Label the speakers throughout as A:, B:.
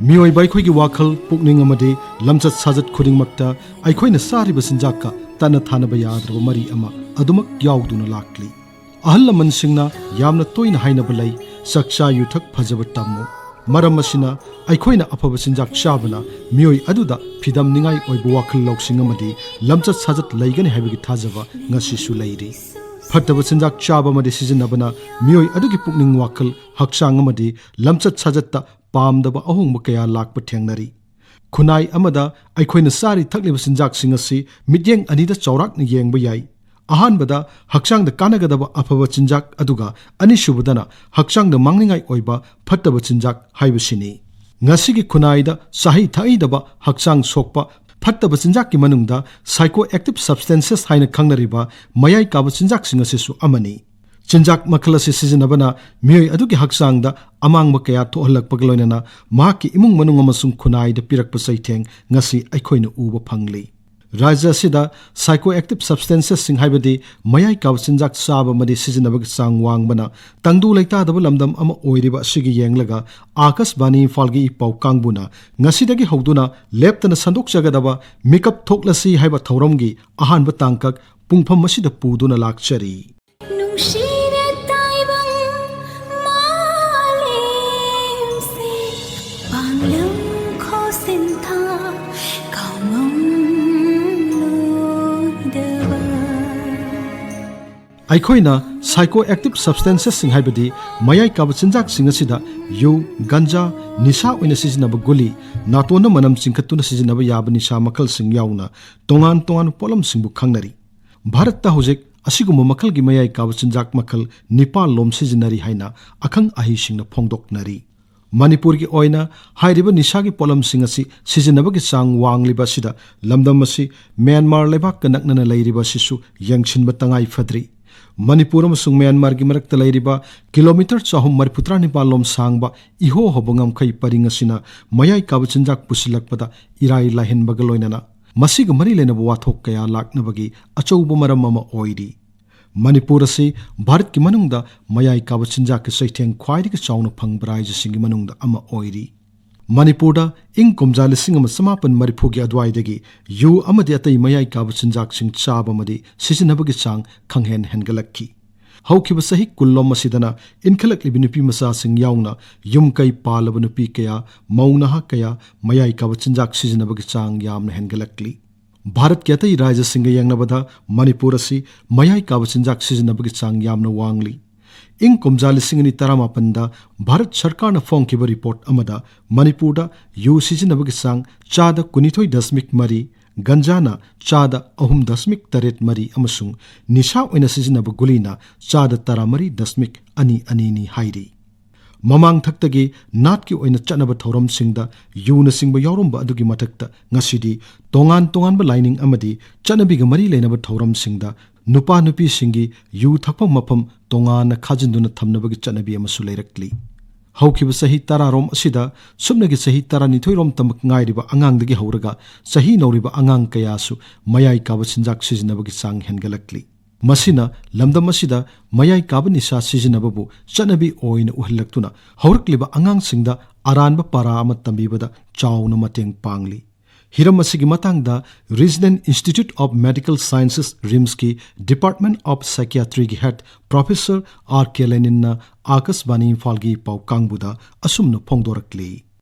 A: मियोई बाइखोई की वाखल पुकनिंग अमदे लमचत साजत खुदिंगमक्ता आइखोइना सारिब सिंजाका तना थानब याद्रब मरी अमा अदुमक याउदुना लाक्ली अहल लमनसिंगना यामना तोइना हाइनब लै सक्चा युथक फजब तम्मो मरम असिना आइखोइना अफब सिंजाक चाबना मियोई अदुदा फिदम निंगाई ओइब वाखल लौसिंग अमदे लमचत साजत लैगनि हाइबगी थाजबा ngasisu लैरि फटब सिंजाक चाब अमदे सिजनबना मियोई अदुगी पुकनिंग वाखल हक्चांग अमदे लमचत साजत्ता पामदब अहोंग कया लाख थेंगनरी खुनाई अमदा अखोइना सारी थकलिब सिंजाकसिंग असि मित्येंग अनिदा चौराकना येंगब याई अहानबदा हक्चांग कानगदब अफब चिंजाक अदुगा अनिसुबदना हक्चांग मांगनिंगाई ओइबा फटब चिंजाक हाइबसिनी ngasiगी खुनाईदा सही थाइदब हक्चांग सोकपा फटब चिंजाक की मनुंगदा साइको एक्टिव सब्सटेंसेस हाइना खंगनरिबा मयाई काब चिंजाकसिंग असिसु अमनी चिंजाक मखल असी सिजनबना मियोई अदुगी हक्चांगदा अमांगब कया थोहलकपग लोइनना माकी इमुंग मनुंग अमसुंग खुनाईदा पिरकप सैथेंग ngasi अखोइना उब फंगली राज्य असिदा साइको एक्टिव सब्सटेंसेस सिंग हाइबदी मयाई काब चिंजाक चाब मदि सिजनबग चांग वांगबना तंगदु लैतादब लमदम अमा ओइरिबा असिगी येंगलगा आकाशवाणी इम्फालगी पाउ कांगबुना ngasiदगी हौदुना लेप्तना संदोकजगदबा मिकअप थोकलसी हाइबा थौरमगी अहानब तांकक पुंगफम मसिदा पुदुना लाक्चरी अखोइना साइको एक्टिव सब्सटेंसेस सिंग हाइबदी मयाई काब चिंजाक सिंग असिदा यू गंजा निशा ओइना सिजनब गुली नातोन मनम चिंखतुना सिजनब याब निशा मखल सिंग याउना तोंगान तोंगान पोलम सिंगबु खंगनरी भारत ता हुजिक असिगुम मखल गी मयाई काब चिंजाक मखल निपाल लोम सिजनरी हाइना अखंग अहि सिंगना फोंगदोकनरी मणिपुर की ओइना हाइरिब निशागी पोलम सिंग असि सिजनबगी चांग वांगलिबा सिदा लमदम असि म्यांमार लेबाक कनकनना लैरिबा सिसु यंगसिनब तंगाई फद्री मणिपुर अमसुंग म्यांमार की मरक्ता लैरिबा किलोमीटर 434 लोम सांगबा इहो होबंगम खै परिंग असिना मयाई काब चिंजाक पुसिलकपदा इराई लाहिनबग लोइनना मसिग मरि लेनब वाथोक कया लाक्नबगी अचौब मरम अमा ओइरी मणिपुर असी भारत की मनुंगदा मयाई काब चिंजाक सैथेंग ख्वाइदिग चाउना फंगबा राज्यसिंगी मनुंगदा अमा ओइरी मणिपुरदा इंग कुमजा लिसिंग अमा समापन मरिफुगी अद्वाइदगी यू अमदि अतै मयाई काब चिंजाकसिंग चाब अमदि सिजनबगी चांग खंगहेन हेनगलक्की हौखिब सही कुल्लोम असिदना इनखलक्लिबि नुपि मसासिंग याउना युम कै पालब नुपि कया मौनहा कया मयाई काब चिंजाक सिजनबगी चांग यामना हेनगलक्ली भारत के अतै राज्यसिंग यांगनबदा मणिपुर असि मयाई काब चिंजाक सिजनबगी चांग यामना वांगली इंग कुमजा लिसिंगनी तरामापनदा भारत सरकार फोंखिब रिपोर्ट अमदा मणिपुरदा यू सिजनबगी चांग चादा 19.3 गंजाना चादा 3.8 मरी अमसुंग निशा ओइना सिजनब गुलीना चादा 13.2 हाइरी ममांग थक्तगी नाटकी ओइना चनब थौरम सिंगदा यूना सिंगब यावरम अदुगी मथक्ता ngasiदी तोंगान तोंगान ब लाइनिंग अमदी चनबीग मरी लेनब थौरम सिंगदा नुपा नुपी सिंगी यू थकपम मफम तोंगान खाजिंदुना थमनबगी चनबी अमसु लैरक्ली हौखिब सही 10 रोम असिदा सुमनगी सही 12 रोम तमक ngairiba angang हौरगा सही नौरिबा angang कयासु मयाई काब चिंजाक सिजनबगी चांग हेनगलक्ली मसिना लमदम असिदा मयाई काब निशा सिजनबबु चनबी ओइना उहल्लक्तुना हौरक्लिबा angang सिंगदा अरानब पारा अमा तंबीबदा चाउना mateंग पांगली हिरम असिगी मतंगदा regional institute of medical sciences RIMS की डिपार्टमेंट ऑफ साइकियाट्री की head professor R K Lenin Akashvani Imphal की पाउ कांगबुदा असुमन फोंगदोरक्ली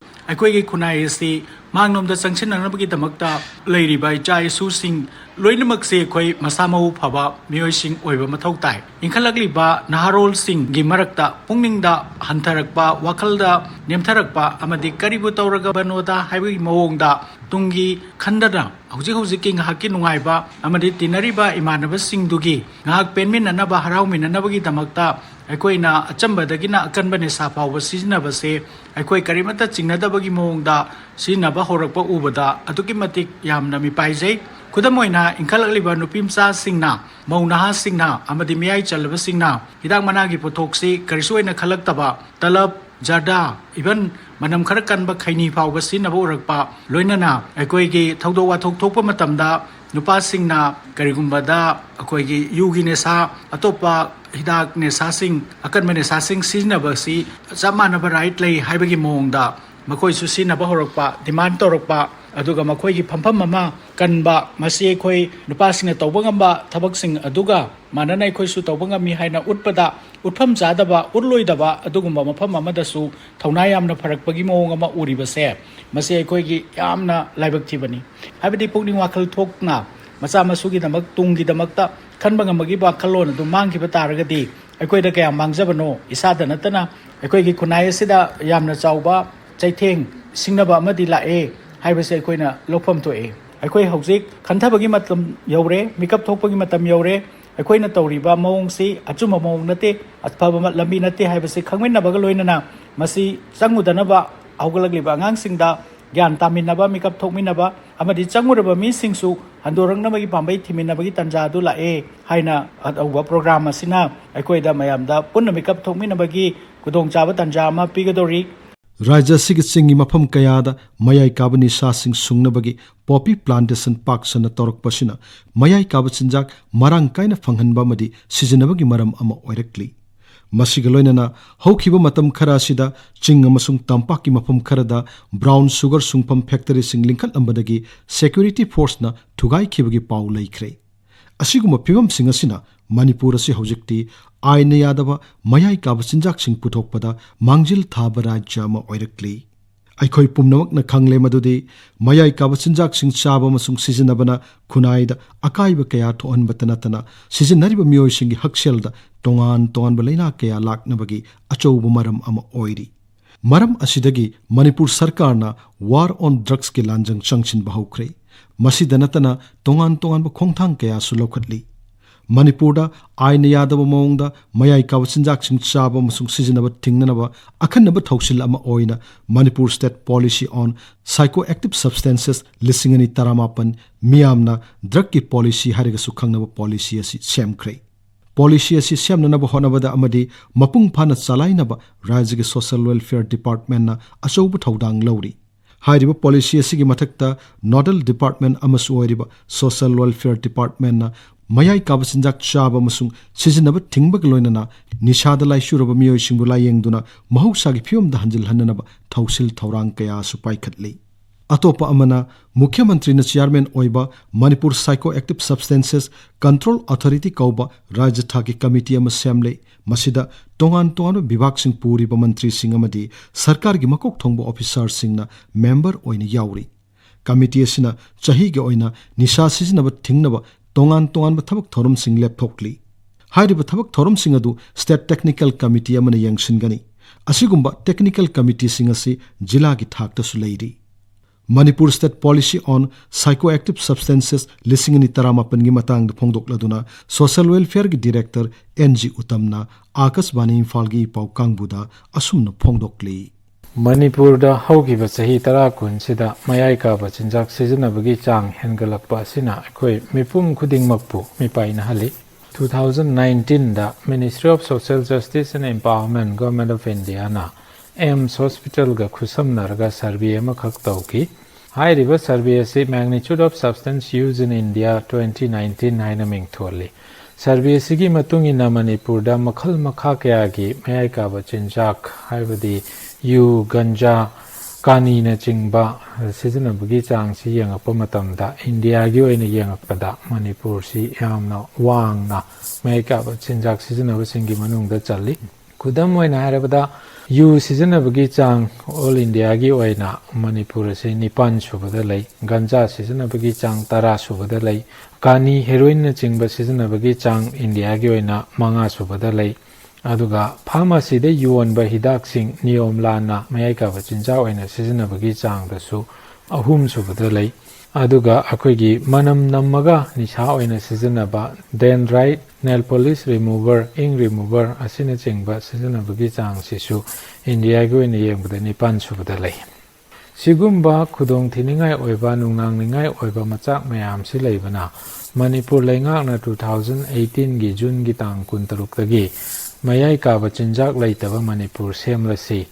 B: अखोई खुनाई से मांगनोमदा संगसिननबगी दमकता लैरिबा इचा इसुसिंग लोइनमक से अखोई मसामौ फबा मियोइसिंग ओइबा मथौ ताइ इंखलकलिबा नहारोल सिंग गी मरक्ता पुंगनिंगदा हंथरकपा वखलदा नेमथरकपा अमदि करिबु तौरगा बनोदा हाइबगी मवोंगदा तुंगी खंदना हौजिक हौजिक की ngahaki nungai ba amadi tinari ba imanaba singdugi ngahak penmin nanaba harau minanabagi damakta ꯑꯩꯈꯣꯏꯅ ꯑꯆꯝꯕꯗꯒꯤꯅ ꯑꯀꯟꯕ ꯅꯤꯁꯥ ꯐꯥꯎꯕ ꯁꯤꯖꯤꯟꯅꯕꯁꯦ ꯑꯩꯈꯣꯏ ꯀꯔꯤꯃꯠꯇ ꯆꯤꯡꯅꯗꯕꯒꯤ ꯃꯑꯣꯡꯗ ꯁꯤꯖꯤꯟꯅꯕ ꯍꯧꯔꯛꯄ ꯎꯕꯗ ꯑꯗꯨꯛꯀꯤ ꯃꯇꯤꯛ ꯌꯥꯝꯅ ꯃꯤꯄꯥꯏꯖꯩ ꯈꯨꯗꯝ ꯑꯣꯏꯅ ꯏꯟꯈꯠꯂꯛꯂꯤꯕ ꯅꯨꯄꯤꯃꯆꯥꯁꯤꯡꯅ ꯃꯧ ꯅꯍꯥꯁꯤꯡꯅ ꯑꯃꯗꯤ ꯃꯤꯌꯥꯏ ꯆꯜꯂꯕꯁꯤꯡꯅ ꯍꯤꯗꯥꯛ ꯃꯅꯥꯒꯤ ꯄꯣꯠꯊꯣꯛꯁꯤ ꯀꯔꯤꯁꯨ ꯑꯣꯏꯅ ꯈꯜꯂꯛꯇꯕ ꯇꯂꯕ ꯖꯔꯗꯥ ꯏꯚꯟ ꯃꯅꯝ ꯈꯔ ꯀꯟꯕ ꯈꯩꯅꯤ ꯐꯥꯎꯕ ꯁꯤꯖꯤꯟꯅꯕ ꯎꯔꯛꯄ ꯂꯣꯏꯅꯅ ꯑꯩꯈꯣꯏꯒꯤ ꯊꯧꯗꯣꯛ ꯋꯥꯊꯣꯛ ꯊꯣꯛꯄ ꯃꯇꯝꯗ ꯅꯨꯄꯥꯁꯤꯡꯅ ꯀꯔꯤꯒꯨꯝꯕꯗ ꯑꯩꯈꯣꯏꯒꯤ ꯌꯨꯒꯤ ꯅꯤꯁꯥ ꯑꯇꯣꯞꯄ ꯍꯤꯗꯥꯛ ꯅꯤꯁꯥꯁꯤꯡ ꯑꯀꯟꯕ ꯅꯤꯁꯥꯁꯤꯡ ꯁꯤꯖꯤꯟꯅꯕꯁꯤ ꯆꯞ ꯃꯥꯟꯅꯕ ꯔꯥꯏꯠ ꯂꯩ ꯍꯥꯏꯕꯒꯤ ꯃꯑꯣꯡꯗ ꯃꯈꯣꯏꯁꯨ ꯁꯤꯖꯤꯟꯅꯕ ꯍꯧꯔꯛꯄ ꯗꯤꯃꯥꯟ ꯇꯧꯔꯛꯄ ꯑꯗꯨꯒ ꯃꯈꯣꯏꯒꯤ ꯐꯝꯐꯝ ꯑꯃ ꯀꯟꯕ ꯃꯁꯤ ꯑꯩꯈꯣꯏ ꯅꯨꯄꯥꯁꯤꯡꯅ ꯇꯧꯕ ꯉꯝꯕ ꯊꯕꯛꯁꯤꯡ ꯑꯗꯨꯒ ꯃꯥꯟꯅꯅ ꯑꯩꯈꯣꯏꯁꯨ ꯇꯧꯕ ꯉꯝꯃꯤ ꯍꯥꯏꯅ ꯎꯠꯄꯗ ꯎꯠꯐꯝ ꯆꯥꯗꯕ ꯎꯠꯂꯣꯏꯗꯕ ꯑꯗꯨꯒꯨꯝꯕ ꯃꯐꯝ ꯑꯃꯗꯁꯨ ꯊꯧꯅꯥ ꯌꯥꯝꯅ ꯐꯔꯛꯄꯒꯤ ꯃꯑꯣꯡ ꯑꯃ ꯎꯔꯤꯕꯁꯦ ꯃꯁꯤ ꯑꯩꯈꯣꯏꯒꯤ ꯌꯥꯝꯅ ꯂꯥꯏꯕꯛ ꯊꯤꯕꯅꯤ ꯍꯥꯏꯕꯗꯤ ꯄꯨꯛꯅꯤꯡ ꯋꯥꯈꯜ ꯊꯣꯛꯅ ꯃꯆꯥ ꯃꯁꯨꯒꯤꯗꯃꯛ ꯇꯨꯡꯒꯤꯗꯃꯛꯇ ꯈꯟꯕ ꯉꯝꯕꯒꯤ ꯋꯥꯈꯜꯂꯣꯟ ꯑꯗꯨ ꯃꯥꯡꯈꯤꯕ ꯇꯥꯔꯒꯗꯤ ꯑꯩꯈꯣꯏꯗ ꯀꯌꯥ ꯃꯥꯡꯖꯕꯅꯣ ꯏꯁꯥꯗ ꯅꯠꯇꯅ ꯑꯩꯈꯣꯏꯒꯤ ꯈꯨꯟꯅꯥꯏ ꯑꯁꯤꯗ ꯌꯥꯝꯅ ꯆꯥꯎꯕ ꯆꯩꯊꯦꯡ ꯁꯤꯡꯅꯕ ꯑꯃꯗꯤ ꯂꯥꯛꯑꯦ ꯍꯥꯏꯕꯁꯦ ꯑꯩꯈꯣꯏꯅ ꯂꯧꯐꯝ ꯊꯣꯛꯑꯦ ꯑꯩꯈꯣꯏ ꯍꯧꯖꯤꯛ ꯈꯟꯊꯕꯒꯤ ꯃꯇꯝ ꯌꯧꯔꯦ ꯃꯤꯀꯞ ꯊꯣꯛꯄꯒꯤ ꯃꯇꯝ ꯌꯧꯔꯦ ꯑꯩꯈꯣꯏꯅ ꯇꯧꯔꯤꯕ ꯃꯑꯣꯡꯁꯤ ꯑꯆꯨꯝꯕ ꯃꯑꯣꯡ ꯅꯠꯇꯦ ꯑꯐꯕ ꯂꯝꯕꯤ ꯅꯠꯇꯦ ꯍꯥꯏꯕꯁꯤ ꯈꯪꯃꯤꯟꯅꯕꯒ ꯂꯣꯏꯅꯅ ꯃꯁꯤ ꯆꯪꯉꯨꯗꯅꯕ ꯍꯧꯒꯠꯂꯛꯂꯤꯕ ꯑꯉꯥꯡꯁꯤꯡꯗ ꯒ꯭ꯌꯥꯟ ꯇꯥꯃꯤꯟꯅꯕ ꯃꯤꯀꯞ ꯊꯣꯛꯃꯤꯟꯅꯕ ꯑꯃꯗꯤ ꯆꯪꯉꯨꯔꯕ ꯃꯤꯁꯤꯡꯁꯨ ꯍꯟꯗꯣꯔꯛꯅꯕꯒꯤ ꯄꯥꯝꯕꯩ ꯊꯤꯃꯤꯟꯅꯕꯒꯤ ꯇꯥꯟꯖꯥ ꯑꯗꯨ ꯂꯥꯛꯑꯦ ꯍꯥꯏꯅ ꯑꯇꯧꯕ ꯄ꯭ꯔꯣꯒ꯭ꯔꯥꯝ ꯑꯁꯤꯅ ꯑꯩꯈꯣꯏꯗ ꯃꯌꯥꯝꯗ ꯄꯨꯟꯅ ꯃꯤꯀꯞ ꯊꯣꯛꯃꯤꯟꯅꯕꯒꯤ ꯈꯨꯗꯣꯡꯆꯥꯕ ꯇꯥꯟꯖꯥ ꯑꯃ ꯄꯤꯒꯗꯧꯔꯤ
A: ꯔꯥꯖ꯭य ꯑꯁꯤꯒꯤ ꯆꯤꯡꯒꯤ ꯃꯐꯝ ꯀꯌꯥꯗ ꯃꯌꯥꯏ ꯀꯥꯕ ꯅꯤꯁꯥꯁꯤꯡ ꯁꯨꯡꯅꯕꯒꯤ ꯄꯣꯄꯤ ꯄ꯭ꯂꯥꯟꯇꯦꯁꯟ ꯄꯥꯛ ꯁꯟꯅ ꯇꯧꯔꯛꯄꯁꯤꯅ ꯃꯌꯥꯏ ꯀꯥꯕ ꯆꯤꯟꯖꯥꯛ ꯃꯔꯥꯡ ꯀꯥꯏꯅ ꯐꯪꯍꯟꯕ ꯑꯃꯗꯤ ꯁꯤꯖꯤꯟꯅꯕꯒꯤ ꯃꯔꯝ ꯑꯃ ꯑꯣꯏꯔꯛꯂꯤ ꯃꯁꯤꯒ ꯂꯣꯏꯅꯅ ꯍꯧꯈꯤꯕ ꯃꯇꯝ ꯈꯔ ꯑꯁꯤꯗ ꯆꯤꯡ ꯑꯃꯁꯨꯡ ꯇꯝꯄꯥꯛꯀꯤ ꯃꯐꯝ ꯈꯔꯗ ꯕ꯭ꯔꯥꯎꯟ ꯁꯨꯒꯔ ꯁꯨꯡꯐꯝ ꯐꯦꯛꯇꯔꯤꯁꯤꯡ ꯂꯤꯡꯈꯠꯂꯝꯕꯗꯒꯤ ꯁꯦꯀ꯭ꯌꯨꯔꯤꯇꯤ ꯐꯣꯔꯁꯅ ꯊꯨꯒꯥꯏꯈꯤꯕꯒꯤ ꯄꯥꯎ ꯂꯩꯈ꯭ꯔꯦ ꯑꯁꯤꯒꯨꯝꯕ ꯐꯤꯕꯝꯁꯤꯡ ꯑꯁꯤꯅ ꯃꯅꯤꯄꯨꯔ ꯑꯁꯤ ꯍꯧꯖꯤꯛꯇꯤ ꯑꯥꯏꯟꯅ ꯌꯥꯗꯕ ꯃꯌꯥꯏ ꯀꯥꯕ ꯆꯤꯟꯖꯥꯛꯁꯤꯡ ꯄꯨꯊꯣꯛꯄꯗ ꯃꯥꯡꯖꯤꯜ ꯊꯥꯕ ꯔꯥꯖ꯭य ꯑꯃ ꯑꯣꯏꯔꯛꯂꯤ ꯑꯩꯈꯣꯏ ꯄꯨꯝꯅꯃꯛꯅ ꯈꯪꯂꯦ ꯃꯗꯨꯗꯤ ꯃꯌꯥꯏ ꯀꯥꯕ ꯆꯤꯟꯖꯥꯛꯁꯤꯡ ꯆꯥꯕ ꯑꯃꯁꯨꯡ ꯁꯤꯖꯤꯟꯅꯕꯅ ꯈꯨꯟꯅꯥꯏꯗ ꯑꯀꯥꯏꯕ ꯀꯌꯥ ꯊꯣꯛꯍꯟꯕꯇ ꯅꯠꯇꯅ ꯁꯤꯖꯤꯟꯅꯔꯤꯕ ꯃꯤꯑꯣꯏꯁꯤꯡꯒꯤ ꯍꯛꯁꯦꯜꯗ ꯇꯣꯉꯥꯟ ꯇꯣꯉꯥꯟꯕ ꯂꯩꯅꯥ ꯀꯌꯥ ꯂꯥꯛꯅꯕꯒꯤ ꯑꯆꯧꯕ ꯃꯔꯝ ꯑꯃ ꯑꯣꯏꯔꯤ ꯃꯔꯝ ꯑꯁꯤꯗꯒꯤ ꯃꯅꯤꯄꯨꯔ ꯁꯔꯀꯥꯔꯅ ꯋꯥꯔ ꯑꯣꯟ ꯗ꯭ꯔꯒꯁꯀꯤ ꯂꯥꯟꯖꯪ ꯆꯪꯁꯤꯟꯕ ꯍꯧꯈ꯭ꯔꯦ ꯃꯁꯤꯗ ꯅꯠꯇꯅ ꯇꯣꯉꯥꯟ ꯇꯣꯉꯥꯟꯕ ꯈꯣꯡꯊꯥꯡ ꯀꯌꯥꯁꯨ ꯂꯧꯈꯠꯂꯤ ꯃꯅꯤꯄꯨꯔꯗ ꯑꯥꯏꯟꯅ ꯌꯥꯗꯕ ꯃꯑꯣꯡꯗ ꯃꯌꯥꯏ ꯀꯥꯕ ꯆꯤꯟꯖꯥꯛꯁꯤꯡ ꯆꯥꯕ ꯑꯃꯁꯨꯡ ꯁꯤꯖꯤꯟꯅꯕ ꯊꯤꯡꯅꯅꯕ ꯑꯈꯟꯅꯕ ꯊꯧꯁꯤꯜ ꯑꯃ ꯑꯣꯏꯅ ꯃꯅꯤꯄꯨꯔ ꯁ꯭ꯇꯦꯠ ꯄꯣꯂꯤꯁꯤ ꯑꯣꯟ ꯁꯥꯏꯀꯣ ꯑꯦꯛꯇꯤꯚ ꯁꯕꯁꯇꯦꯟꯁꯦꯁ 2019 ꯃꯤꯌꯥꯝꯅ ꯗ꯭ꯔꯒꯀꯤ ꯄꯣꯂꯤꯁꯤ ꯍꯥꯏꯔꯒꯁꯨ ꯈꯪꯅꯕ ꯄꯣꯂꯤꯁꯤ ꯑꯁꯤ ꯁꯦꯝꯈ꯭ꯔꯦ ꯄꯣꯂꯤꯁꯤ ꯑꯁꯤ ꯁꯦꯝꯅꯅꯕ ꯍꯣꯠꯅꯕꯗ ꯑꯃꯗꯤ ꯃꯄꯨꯡ ꯐꯥꯅ ꯆꯂꯥꯏꯅꯕ ꯔꯥꯖ꯭ꯌꯒꯤ ꯁꯣꯁꯤꯌꯦꯜ ꯋꯦꯜꯐꯤꯌꯔ ꯗꯤꯄꯥꯔꯠꯃꯦꯟꯠꯅ ꯑꯆꯧꯕ ꯊꯧꯗꯥꯡ ꯂꯧꯔꯤ ꯍꯥꯏꯔꯤꯕ ꯄꯣꯂꯤꯁꯤ ꯑꯁꯤꯒꯤ ꯃꯊꯛꯇ ꯅꯣꯗꯜ ꯗꯤꯄꯥꯔꯠꯃꯦꯟꯠ ꯑꯃꯁꯨ ꯑꯣꯏꯔꯤꯕ ꯁꯣꯁꯤꯌꯦꯜ ꯋꯦꯜꯐꯤꯌꯔ ꯗꯤꯄꯥꯔꯠꯃꯦꯟꯠꯅ ꯃꯌꯥꯏ ꯀꯥꯕ ꯆꯤꯟꯖꯥꯛ ꯆꯥꯕ ꯑꯃꯁꯨꯡ ꯁꯤꯖꯤꯟꯅꯕ ꯊꯤꯡꯕꯒ ꯂꯣꯏꯅꯅ ꯅꯤꯁꯥꯗ ꯂꯥꯏꯆꯨꯔꯕ ꯃꯤꯑꯣꯏꯁꯤꯡꯕꯨ ꯂꯥꯌꯦꯡꯗꯨꯅ ꯃꯍꯧꯁꯥꯒꯤ ꯐꯤꯕꯝꯗ ꯍꯟꯖꯤꯜꯍꯟꯅꯅꯕ ꯊꯧꯁꯤꯜ ꯊꯧꯔꯥꯡ ꯀꯌꯥꯁꯨ ꯄꯥꯏꯈꯠꯂꯤ ꯑꯇꯣꯞꯄ ꯑꯃꯅ ꯃꯨꯈ꯭ꯌ ꯃꯟꯇ꯭ꯔꯤꯅ ꯆꯤꯌꯔꯃꯦꯟ ꯑꯣꯏꯕ ꯃꯅꯤꯄꯨꯔ ꯁꯥꯏꯀꯣ ꯑꯦꯛꯇꯤꯚ ꯁꯕꯁꯇꯦꯟꯁꯦꯁ ꯀꯟꯇ꯭ꯔꯣꯜ ꯑꯣꯊꯣꯔꯤꯇꯤ ꯀꯧꯕ ꯔꯥꯖ꯭य ꯊꯥꯛꯀꯤ ꯀꯃꯤꯇꯤ ꯑꯃ ꯁꯦꯝꯂꯦ ꯃꯁꯤꯗ ꯇꯣꯉꯥꯟ ꯇꯣꯉꯥꯟꯕ ꯕꯤꯚꯥꯒꯁꯤꯡ ꯄꯨꯔꯤꯕ ꯃꯟꯇ꯭ꯔꯤꯁꯤꯡ ꯑꯃꯗꯤ ꯁꯔꯀꯥꯔꯒꯤ ꯃꯀꯣꯛ ꯊꯣꯡꯕ ꯑꯣꯐꯤꯁꯥꯔꯁꯤꯡꯅ ꯃꯦꯝꯕꯔ ꯑꯣꯏꯅ ꯌꯥꯎꯔꯤ ꯀꯃꯤꯇꯤ ꯑꯁꯤꯅ ꯆꯍꯤꯒꯤ ꯑꯣꯏꯅ ꯅꯤꯁꯥ ꯁꯤꯖꯤꯟꯅꯕ ꯊꯤꯡꯅꯕ ꯇꯣꯉꯥꯟ ꯇꯣꯉꯥꯟꯕ ꯊꯕꯛ ꯊꯧꯔꯝꯁꯤꯡ ꯂꯦꯞꯊꯣꯛꯂꯤ ꯍꯥꯏꯔꯤꯕ ꯊꯕꯛ ꯊꯧꯔꯝꯁꯤꯡ ꯑꯗꯨ ꯁ꯭ꯇꯦꯠ ꯇꯦꯛꯅꯤꯀꯦꯜ ꯀꯃꯤꯇꯤ ꯑꯃꯅ ꯌꯦꯡꯁꯤꯟꯒꯅꯤ ꯑꯁꯤꯒꯨꯝꯕ ꯇꯦꯛꯅꯤꯀꯦꯜ ꯀꯃꯤꯇꯤꯁꯤꯡ ꯑꯁꯤ ꯖꯤꯂꯥꯒꯤ ꯊꯥꯛꯇꯁꯨ ꯂꯩꯔꯤ ꯃꯅꯤꯄꯨꯔ ꯁ꯭ꯇꯦꯠ ꯄꯣꯂꯤꯁꯤ ꯑꯣꯟ ꯁꯥꯏꯀꯣ ꯑꯦꯛꯇꯤꯚ ꯁꯕꯁꯇꯦꯟꯁꯦꯁ 2019ꯒꯤ ꯃꯇꯥꯡꯗ ꯐꯣꯡꯗꯣꯛꯂꯗꯨꯅ ꯁꯣꯁꯤꯌꯦꯜ ꯋꯦꯜꯐꯤꯌꯔꯒꯤ ꯗꯤꯔꯦꯛꯇꯔ NG ꯎꯇꯝꯅ ꯑꯥꯀꯥꯁꯕꯥꯅꯤ ꯏꯝꯐꯥꯜꯒꯤ ꯄꯥꯎ ꯀꯥꯡꯕꯨꯗ ꯑꯁꯨꯝꯅ ꯐꯣꯡꯗꯣꯛꯂꯤ
C: ꯃꯅꯤꯄꯨꯔꯗ ꯍꯧꯈꯤꯕ ꯆꯍꯤ 10 ꯀꯨꯟꯁꯤꯗ ꯃꯌꯥꯏ ꯀꯥꯕ ꯆꯤꯟꯖꯥꯛ ꯁꯤꯖꯤꯟꯅꯕꯒꯤ ꯆꯥꯡ ꯍꯦꯟꯒꯠꯂꯛꯄ ꯑꯁꯤꯅ ꯑꯩꯈꯣꯏ ꯃꯤꯄꯨꯝ ꯈꯨꯗꯤꯡꯃꯛꯄꯨ ꯃꯤꯄꯥꯏꯅꯍꯜꯂꯤ 2019ꯗ ministry of social justice and empowerment government of ꯏꯟꯗꯤꯌꯥꯅ ꯑꯦꯝꯁ ꯍꯣꯁꯄꯤꯇꯥꯜꯒ ꯈꯨꯠꯁꯝꯅꯔꯒ ꯁꯔꯚꯦ ꯑꯃꯈꯛ ꯇꯧꯈꯤ ꯍꯥꯏꯔꯤꯕ ꯁꯔꯚꯦ ꯑꯁꯤ ꯃꯦꯒꯅꯤꯆꯨꯗ of substance use in India 2019 ꯍꯥꯏꯅ ꯃꯤꯡꯊꯣꯜꯂꯤ ꯁꯔꯚꯦ ꯑꯁꯤꯒꯤ ꯃꯇꯨꯡ ꯏꯟꯅ ꯃꯅꯤꯄꯨꯔꯗ ꯃꯈꯜ ꯃꯈꯥ ꯀꯌꯥꯒꯤ ꯃꯌꯥꯏ ꯀꯥꯕ ꯆꯤꯟꯖꯥꯛ ꯍꯥꯏꯕꯗꯤ ꯌꯨ ꯒꯟꯖꯥ ꯀꯥꯅꯤꯅꯆꯤꯡꯕ ꯁꯤꯖꯤꯟꯅꯕꯒꯤ ꯆꯥꯡꯁꯤ ꯌꯦꯡꯉꯛꯄ ꯃꯇꯝꯗ ꯏꯟꯗꯤꯌꯥꯒꯤ ꯑꯣꯏꯅ ꯌꯦꯡꯉꯛꯄꯗ ꯃꯅꯤꯄꯨꯔꯁꯤ ꯌꯥꯝꯅ ꯋꯥꯡꯅ ꯃꯌꯥꯏ ꯀꯥꯕ ꯆꯤꯟꯖꯥꯛ ꯁꯤꯖꯤꯟꯅꯕꯁꯤꯡꯒꯤ ꯃꯅꯨꯡꯗ ꯆꯜꯂꯤ ꯈꯨꯗꯝ ꯑꯣꯏꯅ ꯍꯥꯏꯔꯕꯗ ꯌꯨ ꯁꯤꯖꯤꯟꯅꯕꯒꯤ ꯆꯥꯡ ꯑꯣꯜ ꯏꯟꯗꯤꯌꯥꯒꯤ ꯑꯣꯏꯅ ꯃꯅꯤꯄꯨꯔ ꯑꯁꯤ 9 ꯁꯨꯕꯗ ꯂꯩ ꯒꯟꯖꯥ ꯁꯤꯖꯤꯟꯅꯕꯒꯤ ꯆꯥꯡ 10 ꯁꯨꯕꯗ ꯂꯩ ꯀꯥꯅꯤ ꯍꯦꯔꯣꯏꯟꯅꯆꯤꯡꯕ ꯁꯤꯖꯤꯟꯅꯕꯒꯤ ꯆꯥꯡ ꯏꯟꯗꯤꯌꯥꯒꯤ ꯑꯣꯏꯅ 5 ꯁꯨꯕꯗ ꯂꯩ ꯑꯗꯨꯒ ꯐꯥꯔꯃꯥꯁꯤꯗ ꯌꯣꯟꯕ ꯍꯤꯗꯥꯛꯁꯤꯡ ꯅꯤꯌꯣꯝ ꯂꯥꯟꯅ ꯃꯌꯥꯏ ꯀꯥꯕ ꯆꯤꯟꯖꯥꯛ ꯑꯣꯏꯅ ꯁꯤꯖꯤꯟꯅꯕꯒꯤ ꯆꯥꯡꯗꯁꯨ 3 ꯁꯨꯕꯗ ꯂꯩ aduga akoigi manam nammaga nisha oina sijanaba dendrite nail polish remover ink remover asina chengba sijanabagi chang sisu India gi oina yengbada nipan subada lei sigumba khudong thiningai oiba nungnang ningai oiba machak mayam si leibana Manipur leingak na 2018 gi June gi tang kuntaruk tagi mayai ka bachinjak leitaba Manipur semlasi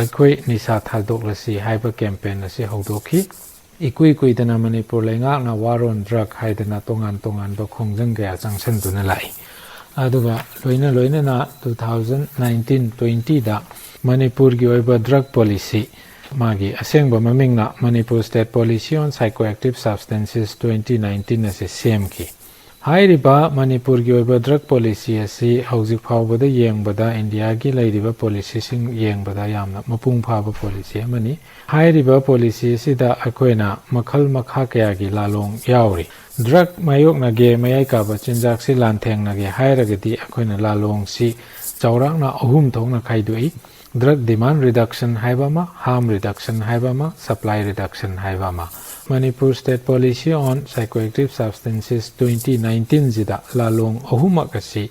C: akhoi nisa thaldoklasi haiba campaign asi hodokhi ikui kuidana Manipur leingak na war on drug haidana tongan ba khongjang gaya changsan duna lai aduga loina na 2019-20 da Manipur gi oiba drug policy magi asengba mamingna Manipur State Policy on Psychoactive Substances 2019 ase CMK hairiba Manipur gi oiba drug policy asi hauzik phawbada yengbada India gi leiriba policy sing yengbada yamna mapung phaba policy amani hairiba policy sida akoina makhal makha kaya gi lalong yauri drug mayok na ge mayai ka ba chinjak si lantheng na ge hairagadi akoina lalong si chawrak na ahum thongna khaidui drug demand reduction haibama harm reduction haibama supply reduction haibama Manipur State Policy on Psychoactive Substances 2019 jida lalong ahumakasi